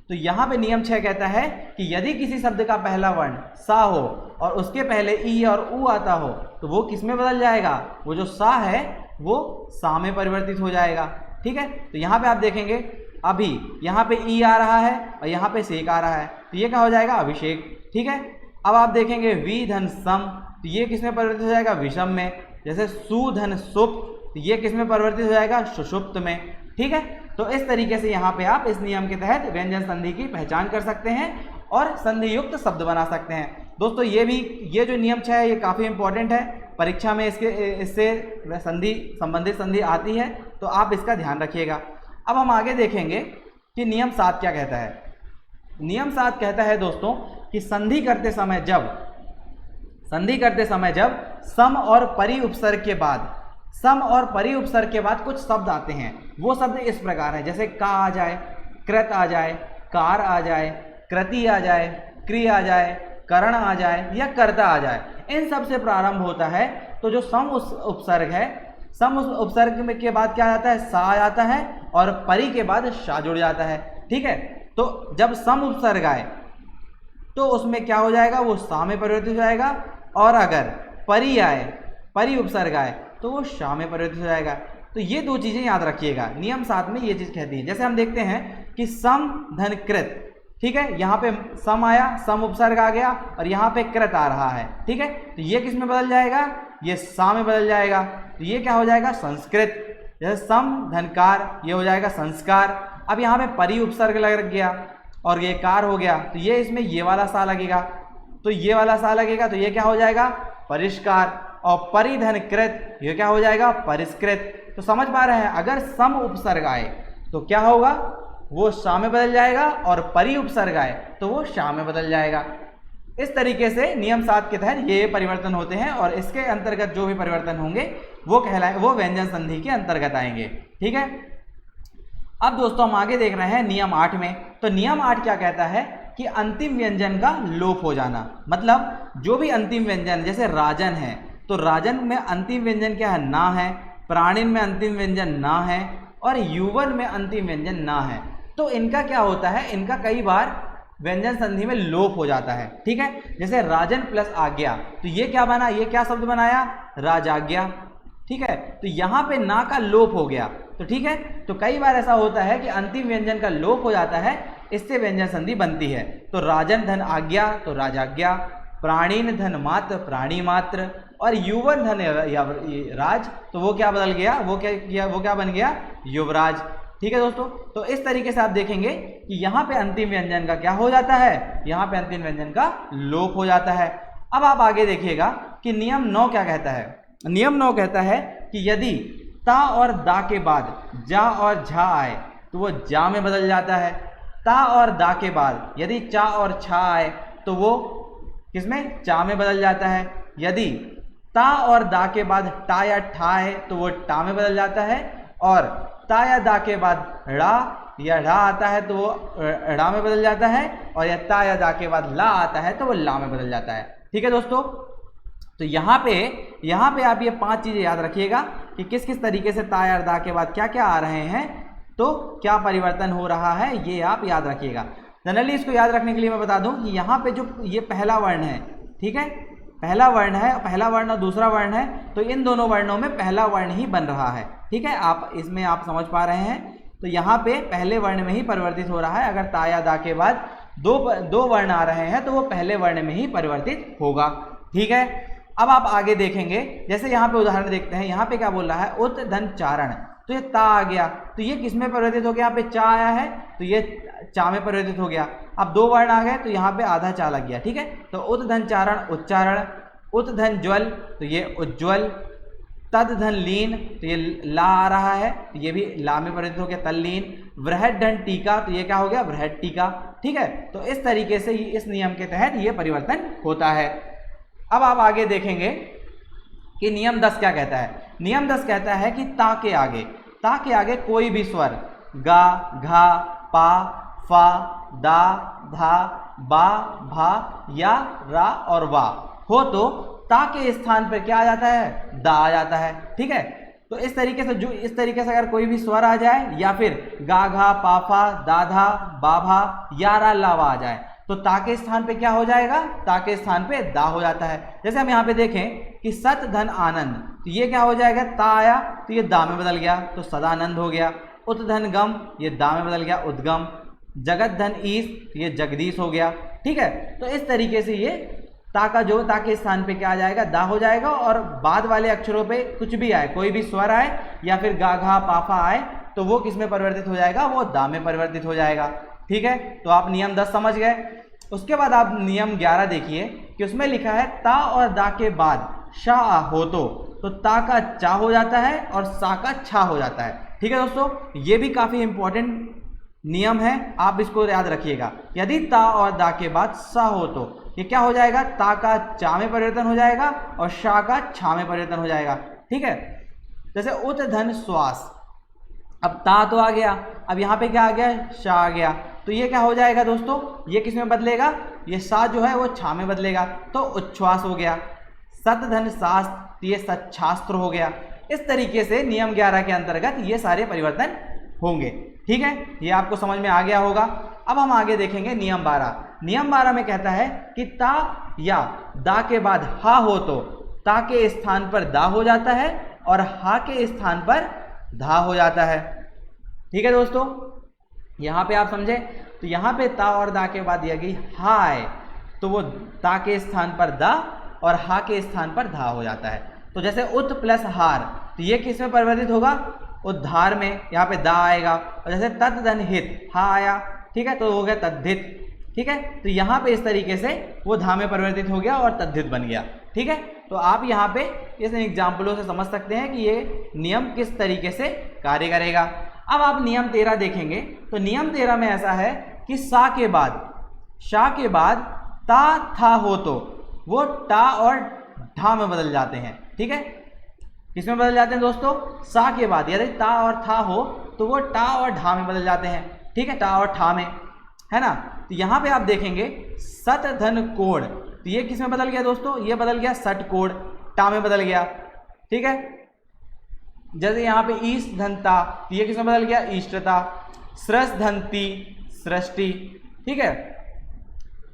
Speaker 1: तो यहाँ पे नियम 6 कहता है कि यदि किसी शब्द का पहला वर्ण सा हो और उसके पहले ई और ऊ आता हो तो वो किस में बदल जाएगा, वो जो सा है वो सा में परिवर्तित हो जाएगा, ठीक है। तो यहाँ पे आप देखेंगे अभी यहाँ पे ई आ रहा है और यहाँ पे सेक आ रहा है, तो ये क्या हो जाएगा, अभिषेक, ठीक है। अब आप देखेंगे वी धन सम, तो ये किस में परिवर्तित हो जाएगा, विषम में। जैसे सुधन सुप्त, तो ये किस में परिवर्तित हो जाएगा, सुषुप्त में, ठीक है। तो इस तरीके से यहाँ पे आप इस नियम के तहत व्यंजन संधि की पहचान कर सकते हैं और संधि युक्त शब्द बना सकते हैं। दोस्तों ये जो नियम 6 है ये काफ़ी इंपॉर्टेंट है, परीक्षा में इससे संधि संबंधित संधि आती है, तो आप इसका ध्यान रखिएगा। अब हम आगे देखेंगे कि नियम 7 क्या कहता है। नियम 7 कहता है दोस्तों कि संधि करते समय जब सम और परि उपसर्ग के बाद, सम और परि उपसर्ग के बाद कुछ शब्द आते हैं, वो शब्द इस प्रकार है, जैसे का आ जाए, कृत आ जाए, कार आ जाए, कृति आ जाए, क्रिय आ जाए, करण आ जाए या कर्ता आ जाए, इन सब से प्रारंभ होता है। तो जो सम उपसर्ग है, सम उपसर्ग के बाद क्या आता है, सा आ जाता है और परि के बाद शा जुड़ जाता है, ठीक है। तो जब सम उपसर्ग आए तो उसमें क्या हो जाएगा, वो सा में परिवर्तित हो जाएगा, और अगर परि आए, परि उपसर्ग आए तो वो शा में परिवर्तित हो जाएगा। तो ये दो चीज़ें याद रखिएगा, नियम 7 में ये चीज़ कहती है। जैसे हम देखते हैं कि सम धन कृत, ठीक है, यहाँ पे सम आया, सम उपसर्ग आ गया और यहाँ पे कृत आ रहा है, ठीक है। तो ये किस में बदल जाएगा, ये सा में बदल जाएगा, तो ये क्या हो जाएगा, संस्कृत। जैसे सम धनकार, ये हो जाएगा संस्कार। अब यहाँ पे परि उपसर्ग लग गया और ये कार हो गया, तो ये इसमें ये वाला सा लगेगा, तो ये वाला सा लगेगा, तो ये क्या हो जाएगा, परिष्कार। और परिधन कृत, ये क्या हो जाएगा, परिष्कृत। तो समझ पा रहे हैं, अगर सम उपसर्ग आए तो क्या होगा, वो शा में बदल जाएगा, और परि उपसर्ग आए तो वो शा में बदल जाएगा। इस तरीके से नियम 7 के तहत ये परिवर्तन होते हैं और इसके अंतर्गत जो भी परिवर्तन होंगे वो व्यंजन संधि के अंतर्गत आएंगे, ठीक है। अब दोस्तों हम आगे देख रहे हैं नियम 8 में। तो नियम 8 क्या कहता है कि अंतिम व्यंजन का लोप हो जाना। मतलब जो भी अंतिम व्यंजन, जैसे राजन है तो राजन में अंतिम व्यंजन क्या है, ना है, प्राणिन में अंतिम व्यंजन ना है, और युवन में अंतिम व्यंजन ना है। तो इनका क्या होता है, इनका कई बार व्यंजन संधि में लोप हो जाता है, ठीक है। जैसे राजन प्लस आज्ञा, तो ये क्या बना, ये क्या शब्द बनाया, राजाज्ञा, ठीक है। तो यहाँ पे ना का लोप हो गया, तो ठीक है। तो कई बार ऐसा होता है कि अंतिम व्यंजन का लोप हो जाता है, इससे व्यंजन संधि बनती है। तो राजन धन आज्ञा तो राजाज्ञा, प्राणीन धन मात्र प्राणी मात्र, और युवन धन राज, तो वो क्या बदल गया, वो क्या बन गया, युवराज, ठीक है दोस्तों। तो इस तरीके से आप देखेंगे कि यहाँ पे अंतिम व्यंजन का क्या हो जाता है, यहाँ पे अंतिम व्यंजन का लोप हो जाता है। अब आप आगे देखिएगा कि नियम 9 क्या कहता है। नियम 9 कहता है कि यदि ता और दा के बाद जा और झा आए तो वो जा में बदल जाता है। ता और दा के बाद यदि चा और छा आए तो वो किसमें, चा में बदल जाता है। यदि ता और दा के बाद टा या ठा है तो वो टा में बदल जाता है, और ता या दा के बाद ड़ा या ढ़ा आता है तो वो ड़ा में बदल जाता है, और या ता या दा के बाद ला आता है तो वो ला में बदल जाता है, ठीक है दोस्तों। तो यहाँ पे आप ये 5 चीज़ें याद रखिएगा कि किस किस तरीके से ता या दा के बाद क्या क्या आ रहे हैं, तो क्या परिवर्तन हो रहा है, ये आप याद रखिएगा। जनरली इसको याद रखने के लिए मैं बता दूं कि यहाँ पे जो ये पहला वर्ण है, ठीक है, पहला वर्ण है, पहला वर्ण और दूसरा वर्ण है, तो इन दोनों वर्णों में पहला वर्ण ही बन रहा है। ठीक है, आप इसमें आप समझ पा रहे हैं। तो यहाँ पे पहले वर्ण में ही परिवर्तित हो रहा है। अगर ता या दा के बाद दो वर्ण आ रहे हैं तो वो पहले वर्ण में ही परिवर्तित होगा। ठीक है, अब आप आगे देखेंगे, जैसे यहाँ पे उदाहरण देखते हैं। यहाँ पे क्या बोल रहा है, उत धन चारण, तो ये ता आ गया, तो ये किस में परिवर्तित हो गया, यहाँ पे चा आया है तो ये चा में परिवर्तित हो गया। अब दो वर्ण आ गए तो यहाँ पे आधा चा लग गया। ठीक है, तो उत धन चारण उच्चारण, उत धन ज्वल तो ये उज्ज्वल, तद धन लीन तो ये ला आ रहा है, तो ये भी ला में परिवर्तित हो गया तल्लीन, वृहद धन टीका तो ये क्या हो गया, वृहद टीका। ठीक है, तो इस तरीके से इस नियम के तहत ये परिवर्तन होता है। अब आप आगे देखेंगे कि नियम 10 क्या कहता है। नियम 10 कहता है कि ता के आगे कोई भी स्वर गा, घा, पा, फा, दा, धा, बा, भा या रा और वा हो तो ता के स्थान पर क्या आ जाता है, दा आ जाता है। ठीक है, तो इस तरीके से अगर कोई भी स्वर आ जाए या फिर गा, घा, पा, फा, दा, धा, बा, भा या रा, ला, वा आ जाए तो ता के स्थान पे क्या हो जाएगा, ता के स्थान पे दा हो जाता है। जैसे हम यहाँ पे देखें कि सत धन आनंद, तो ये क्या हो जाएगा, ता आया तो ये दा में बदल गया तो सदानंद हो गया। उत धन गम, ये दा में बदल गया उद्गम। जगत धन ईस, तो ये जगदीश हो गया। ठीक है, तो इस तरीके से ये ता के स्थान पे क्या आ जाएगा, दा हो जाएगा। और बाद वाले अक्षरों पे कुछ भी आए, कोई भी स्वर आए या फिर गा, घा, पाफा आए तो वो किस में परिवर्तित हो जाएगा, वो दा में परिवर्तित हो जाएगा। ठीक है, तो आप नियम 10 समझ गए। उसके बाद आप नियम 11 देखिए कि उसमें लिखा है ता और दा के बाद शा हो तो ता का चा हो जाता है और सा का छा हो जाता है। ठीक है दोस्तों, ये भी काफी इंपॉर्टेंट नियम है, आप इसको याद रखिएगा। यदि ता और दा के बाद सा हो तो ये क्या हो जाएगा, ता का चा में परिवर्तन हो जाएगा और शा का छा में परिवर्तन हो जाएगा। ठीक है, जैसे उत धन श्वास, अब ता तो आ गया, अब यहाँ पे क्या आ गया, शा आ गया, तो ये क्या हो जाएगा दोस्तों, ये किस में बदलेगा, ये सा जो है वो छा में बदलेगा तो उच्छ्वास हो गया। सत धन शास्त्र, तो ये सच्छास्त्र हो गया। इस तरीके से नियम 11 के अंतर्गत ये सारे परिवर्तन होंगे। ठीक है, ये आपको समझ में आ गया होगा। अब हम आगे देखेंगे नियम 12। नियम 12 में कहता है कि ता या दा के बाद हा हो तो ता के स्थान पर दा हो जाता है और हा के स्थान पर धा हो जाता है। ठीक है दोस्तों, यहाँ पे आप समझे, तो यहाँ पे ता और दा के बाद यदि हा आए तो वो ता के स्थान पर दा और हा के स्थान पर धा हो जाता है। तो जैसे उत प्लस हार, तो ये किस में परिवर्तित होगा, उद्धार में, यहाँ पे दा आएगा। और जैसे तद धन हित, हा आया, ठीक है, तो हो गया तद्धित। ठीक है, तो यहाँ पे इस तरीके से वो धा में परिवर्तित हो गया और तद्धित बन गया। ठीक है, तो आप यहाँ पे इस एग्जाम्पलों से समझ सकते हैं कि ये नियम किस तरीके से कार्य करेगा। अब आप नियम 13 देखेंगे तो नियम 13 में ऐसा है कि शा के बाद ता था हो तो वो टा और ढा में बदल जाते हैं। ठीक है, किसमें बदल जाते हैं दोस्तों, सा के बाद यदि ता और था हो तो वो टा और ढा में बदल जाते हैं। ठीक है, टा और ठा में, है ना। तो यहाँ पे आप देखेंगे सत धन कोण, तो ये किसमें बदल गया दोस्तों, ये बदल गया सट कोण, टा में बदल गया। ठीक है, जैसे यहाँ पे ईश धनता, तो ये किसमें बदल गया, इष्टता। सृस धनती, सृष्टि। ठीक है,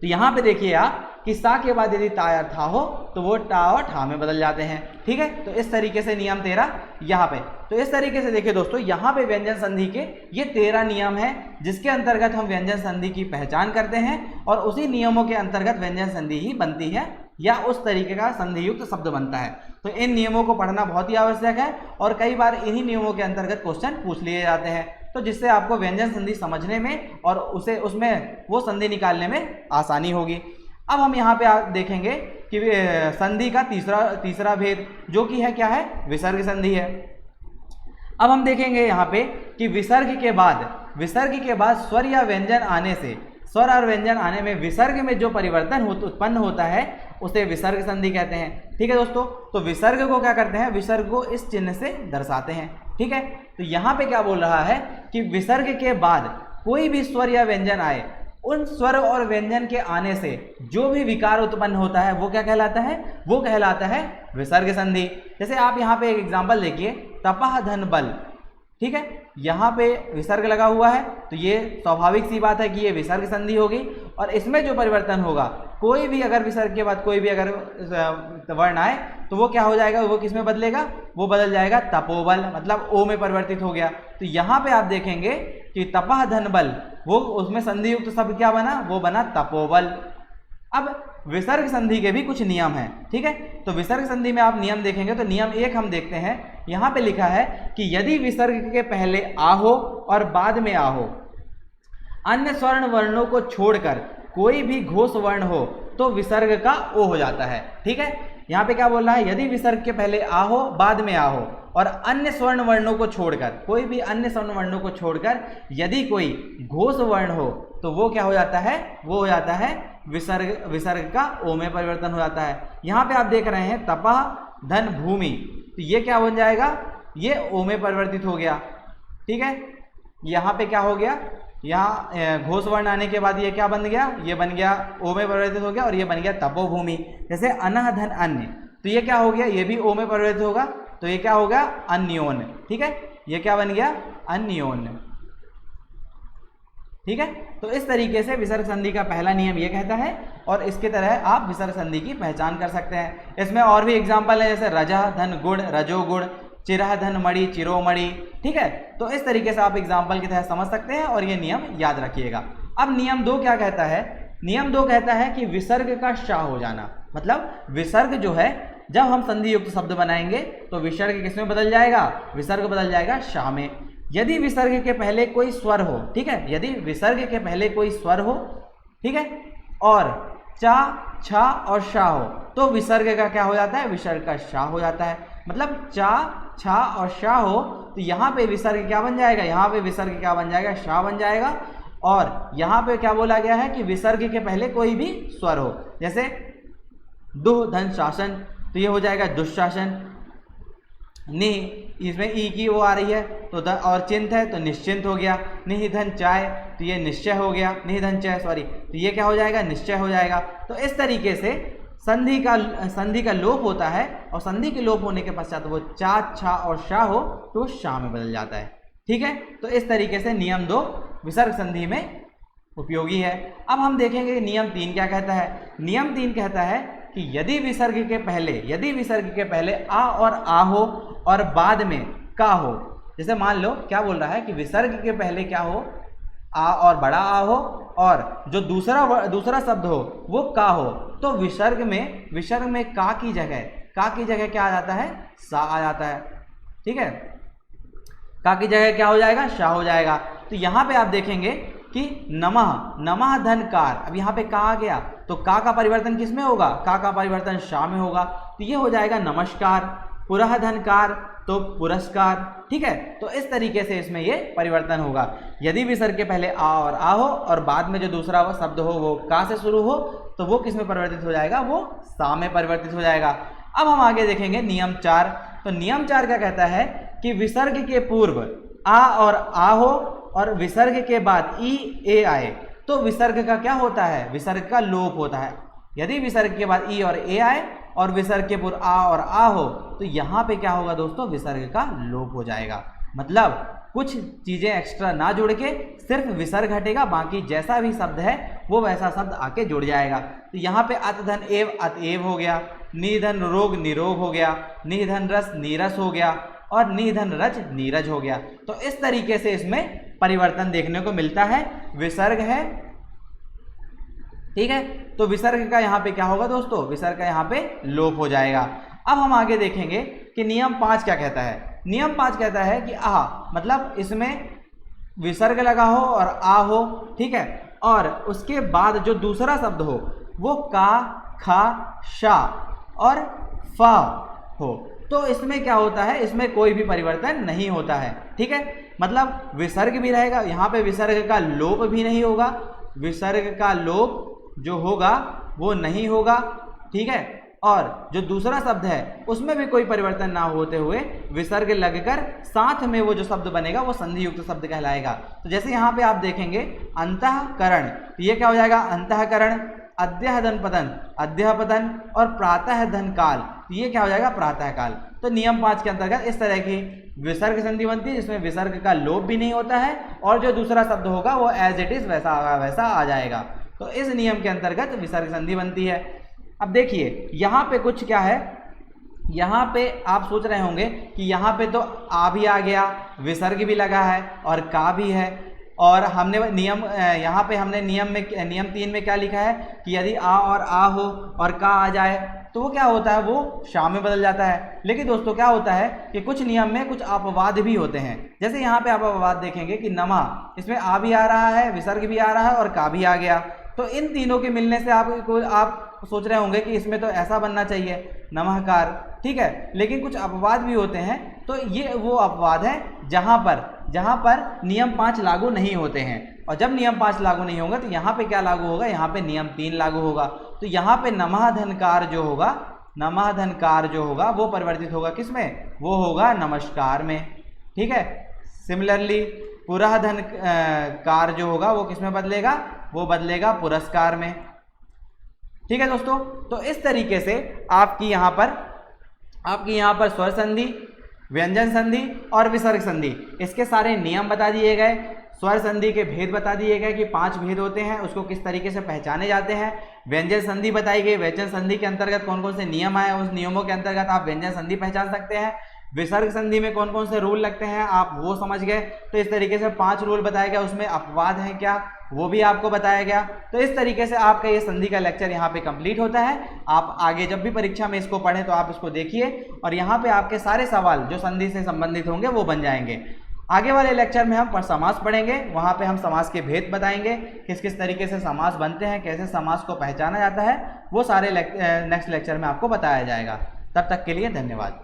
Speaker 1: तो यहाँ पे देखिए आप कि सा के बाद यदि ता या था हो तो वो टा और ठा में बदल जाते हैं। ठीक है, तो इस तरीके से नियम 13 यहाँ पे। तो इस तरीके से देखिए दोस्तों, यहाँ पे व्यंजन संधि के ये 13 नियम है जिसके अंतर्गत हम व्यंजन संधि की पहचान करते हैं और उसी नियमों के अंतर्गत व्यंजन संधि ही बनती है या उस तरीके का संधि युक्त शब्द बनता है। तो इन नियमों को पढ़ना बहुत ही आवश्यक है और कई बार इन्हीं नियमों के अंतर्गत क्वेश्चन पूछ लिए जाते हैं, तो जिससे आपको व्यंजन संधि समझने में और उसमें वो संधि निकालने में आसानी होगी। अब हम यहाँ पे देखेंगे कि संधि का तीसरा भेद जो कि है क्या है, विसर्ग संधि है। अब हम देखेंगे यहाँ पे कि विसर्ग के बाद स्वर या व्यंजन आने से, स्वर और व्यंजन आने में विसर्ग में जो परिवर्तन उत्पन्न होता है उसे विसर्ग संधि कहते हैं। ठीक है दोस्तों, तो विसर्ग को क्या करते हैं, विसर्ग को इस चिन्ह से दर्शाते हैं। ठीक है, तो यहाँ पे क्या बोल रहा है कि विसर्ग के बाद कोई भी स्वर या व्यंजन आए, उन स्वर और व्यंजन के आने से जो भी विकार उत्पन्न होता है वो क्या कहलाता है, वो कहलाता है विसर्ग संधि। जैसे आप यहाँ पे एक एग्जाम्पल देखिए, तपह धन बल, ठीक है, यहाँ पे विसर्ग लगा हुआ है तो ये स्वाभाविक सी बात है कि ये विसर्ग संधि होगी। और इसमें जो परिवर्तन होगा, कोई भी अगर विसर्ग के बाद कोई भी अगर वर्ण आए तो वो क्या हो जाएगा, वो किस में बदलेगा, वो बदल जाएगा तपोबल, मतलब ओ में परिवर्तित हो गया। तो यहाँ पे आप देखेंगे कि तपह धन बल, वो उसमें संधि युक्त शब्द क्या बना, वो बना तपोबल। अब विसर्ग संधि के भी कुछ नियम हैं, ठीक है। तो विसर्ग संधि में आप नियम देखेंगे तो नियम 1 हम देखते हैं। यहाँ पे लिखा है कि यदि विसर्ग के पहले आ हो और बाद में आ हो, अन्य स्वर्ण वर्णों को छोड़कर कोई भी घोष वर्ण हो तो विसर्ग का ओ हो जाता है, ठीक है। यहाँ पे क्या बोल रहा है, यदि विसर्ग के पहले आ हो, बाद में आ हो और अन्य स्वर्ण वर्णों को छोड़कर, कोई भी अन्य स्वर्ण वर्णों को छोड़कर यदि कोई घोष वर्ण हो तो वो क्या हो जाता है, वो हो जाता है विसर्ग का ओ में परिवर्तन हो जाता है। यहाँ पे आप देख रहे हैं तपह धन भूमि, तो ये क्या बन जाएगा, ये ओ में परिवर्तित हो गया, ठीक है। यहाँ पे क्या हो गया, यहाँ घोष वर्ण आने के बाद ये क्या बन गया, ये बन गया ओ में परिवर्तित हो गया और ये बन गया तपोभूमि। जैसे अनह धन अन्य, तो ये क्या हो गया, ये भी ओ में परिवर्तित होगा तो ये क्या हो गया, अन्योन, ठीक है। ये क्या बन गया, अन्योन, ठीक है। तो इस तरीके से विसर्ग संधि का पहला नियम ये कहता है और इसके तरह आप विसर्ग संधि की पहचान कर सकते हैं। इसमें और भी एग्जाम्पल है, जैसे रजह धन गुण रजोगुण, चिरह धन मणि चिरोमणि, ठीक है। तो इस तरीके से आप एग्जाम्पल की तरह समझ सकते हैं और ये नियम याद रखिएगा। अब नियम 2 क्या कहता है, नियम 2 कहता है कि विसर्ग का शाह हो जाना, मतलब विसर्ग जो है, जब हम संधि युक्त शब्द बनाएंगे तो विसर्ग किसमें बदल जाएगा, विसर्ग बदल जाएगा शाह में। यदि विसर्ग के पहले कोई स्वर हो, ठीक है, यदि विसर्ग के पहले कोई स्वर हो, ठीक है, और चा छा और शा हो तो विसर्ग का क्या हो जाता है, विसर्ग का शाह हो जाता है। मतलब चा छा और शा हो तो यहाँ पे विसर्ग क्या बन जाएगा, यहाँ पे विसर्ग क्या बन जाएगा, शाह बन जाएगा। और यहाँ पे क्या बोला गया है कि विसर्ग के पहले कोई भी स्वर हो, जैसे दुह धन शासन तो ये हो जाएगा दुशासन, नि इसमें ई की वो आ रही है तो और चिंत है तो निश्चिंत हो गया, निधन चाय तो ये निश्चय हो गया, निधन चय सॉरी, तो ये क्या हो जाएगा, निश्चय हो जाएगा। तो इस तरीके से संधि का लोप होता है और संधि के लोप होने के पश्चात वो चा छा और शाह हो तो शाह में बदल जाता है, ठीक है। तो इस तरीके से नियम 2 विसर्ग संधि में उपयोगी है। अब हम देखेंगे नियम 3 क्या कहता है। नियम 3 कहता है कि यदि विसर्ग के पहले आ और आ हो और बाद में का हो, जैसे मान लो क्या बोल रहा है कि विसर्ग के पहले क्या हो, आ और बड़ा आ हो और जो दूसरा शब्द हो वो का हो, तो विसर्ग में का की जगह क्या आ जाता है, सा आ जाता है, ठीक है। का की जगह क्या हो जाएगा, शाह हो जाएगा। तो यहाँ पे आप देखेंगे कि नमः धनकार, अब यहाँ पे का आ गया तो का परिवर्तन किस में होगा, का परिवर्तन शाह में होगा, तो ये हो जाएगा नमस्कार। पुरह धनकार तो पुरस्कार, ठीक है। तो इस तरीके से इसमें ये परिवर्तन होगा। यदि विसर्ग के पहले आ और आ हो और बाद में जो दूसरा शब्द हो वो का से शुरू हो तो वो किस में परिवर्तित हो जाएगा, वो सा में परिवर्तित हो जाएगा। अब हम आगे देखेंगे नियम 4। तो नियम 4 क्या कहता है कि विसर्ग के पूर्व आ और आ हो और विसर्ग के बाद ई ए आए तो विसर्ग का क्या होता है, विसर्ग का लोप होता है। यदि विसर्ग के बाद ई और ए आए और विसर्ग के पूर्व आ और आ हो तो यहाँ पे क्या होगा दोस्तों, विसर्ग का लोप हो जाएगा। मतलब कुछ चीजें एक्स्ट्रा ना जुड़ के सिर्फ विसर्ग हटेगा, बाकी जैसा भी शब्द है वो वैसा शब्द आके जुड़ जाएगा। तो यहाँ पे अतधन एव अतएव हो गया, निधन रोग निरोग हो गया, निधन रस नीरस हो गया और निधन रज नीरज हो गया। तो इस तरीके से इसमें परिवर्तन देखने को मिलता है। विसर्ग है, ठीक है, तो विसर्ग का यहाँ पे क्या होगा दोस्तों, विसर्ग का यहाँ पे लोप हो जाएगा। अब हम आगे देखेंगे कि नियम 5 क्या कहता है। नियम 5 कहता है कि आ मतलब इसमें विसर्ग लगा हो और आ हो, ठीक है, और उसके बाद जो दूसरा शब्द हो वो का खा शा और फा हो तो इसमें क्या होता है, इसमें कोई भी परिवर्तन नहीं होता है, ठीक है। मतलब विसर्ग भी रहेगा, यहाँ पे विसर्ग का लोप भी नहीं होगा, विसर्ग का लोप जो होगा वो नहीं होगा, ठीक है। और जो दूसरा शब्द है उसमें भी कोई परिवर्तन ना होते हुए विसर्ग लगकर साथ में वो जो शब्द बनेगा वो संधि युक्त शब्द कहलाएगा। तो जैसे यहाँ पे आप देखेंगे अंतःकरण, तो ये क्या हो जाएगा, अंतःकरण, अद्यः धन पतन, अद्यः पतन, और प्रातः धन काल, तो ये क्या हो जाएगा प्रातः काल। तो नियम 5 के अंतर्गत इस तरह की विसर्ग संधि बनती है जिसमें विसर्ग का लोप भी नहीं होता है और जो दूसरा शब्द होगा वो एज इट इज वैसा आ जाएगा। तो इस नियम के अंतर्गत विसर्ग संधि बनती है। अब देखिए यहाँ पे कुछ क्या है, यहाँ पे आप सोच रहे होंगे कि यहाँ पे तो आ भी आ गया, विसर्ग भी लगा है और का भी है, और हमने नियम यहाँ पे हमने नियम 3 में क्या लिखा है कि यदि आ और आ हो और का आ जाए तो वो क्या होता है, वो शा में बदल जाता है। लेकिन दोस्तों क्या होता है कि कुछ नियम में कुछ अपवाद भी होते हैं। जैसे यहाँ पे आप अपवाद देखेंगे कि नमा, इसमें आ भी आ रहा है, विसर्ग भी आ रहा है और का भी आ गया। तो इन तीनों के मिलने से आप सोच रहे होंगे कि इसमें तो ऐसा बनना चाहिए नमःकार, ठीक है। लेकिन कुछ अपवाद भी होते हैं, तो ये वो अपवाद है जहाँ पर नियम 5 लागू नहीं होते हैं। और जब नियम 5 लागू नहीं होगा तो यहाँ पे क्या लागू होगा, यहाँ पे नियम 3 लागू होगा। तो यहाँ पे नमःधनकार जो होगा वो परिवर्तित होगा किसमें, वो होगा नमस्कार में, ठीक है। सिमिलरली पुरःधन कार जो होगा वो किसमें बदलेगा, वो बदलेगा पुरस्कार में, ठीक है दोस्तों। तो इस तरीके से आपकी यहाँ पर स्वर संधि, व्यंजन संधि और विसर्ग संधि, इसके सारे नियम बता दिए गए। स्वर संधि के भेद बता दिए गए कि 5 भेद होते हैं, उसको किस तरीके से पहचाने जाते हैं। व्यंजन संधि बताई गई, व्यंजन संधि के अंतर्गत कौन कौन से नियम आए, उस नियमों के अंतर्गत आप व्यंजन संधि पहचान सकते हैं। विसर्ग संधि में कौन कौन से रूल लगते हैं आप वो समझ गए। तो इस तरीके से 5 रूल बताया गया, उसमें अपवाद हैं क्या वो भी आपको बताया गया। तो इस तरीके से आपका ये संधि का लेक्चर यहाँ पे कंप्लीट होता है। आप आगे जब भी परीक्षा में इसको पढ़ें तो आप इसको देखिए और यहाँ पे आपके सारे सवाल जो संधि से संबंधित होंगे वो बन जाएंगे। आगे वाले लेक्चर में हम समास पढ़ेंगे, वहाँ पे हम समास के भेद बताएंगे, किस किस तरीके से समास बनते हैं, कैसे समास को पहचाना जाता है, वो सारे नेक्स्ट लेक्चर में आपको बताया जाएगा। तब तक के लिए धन्यवाद।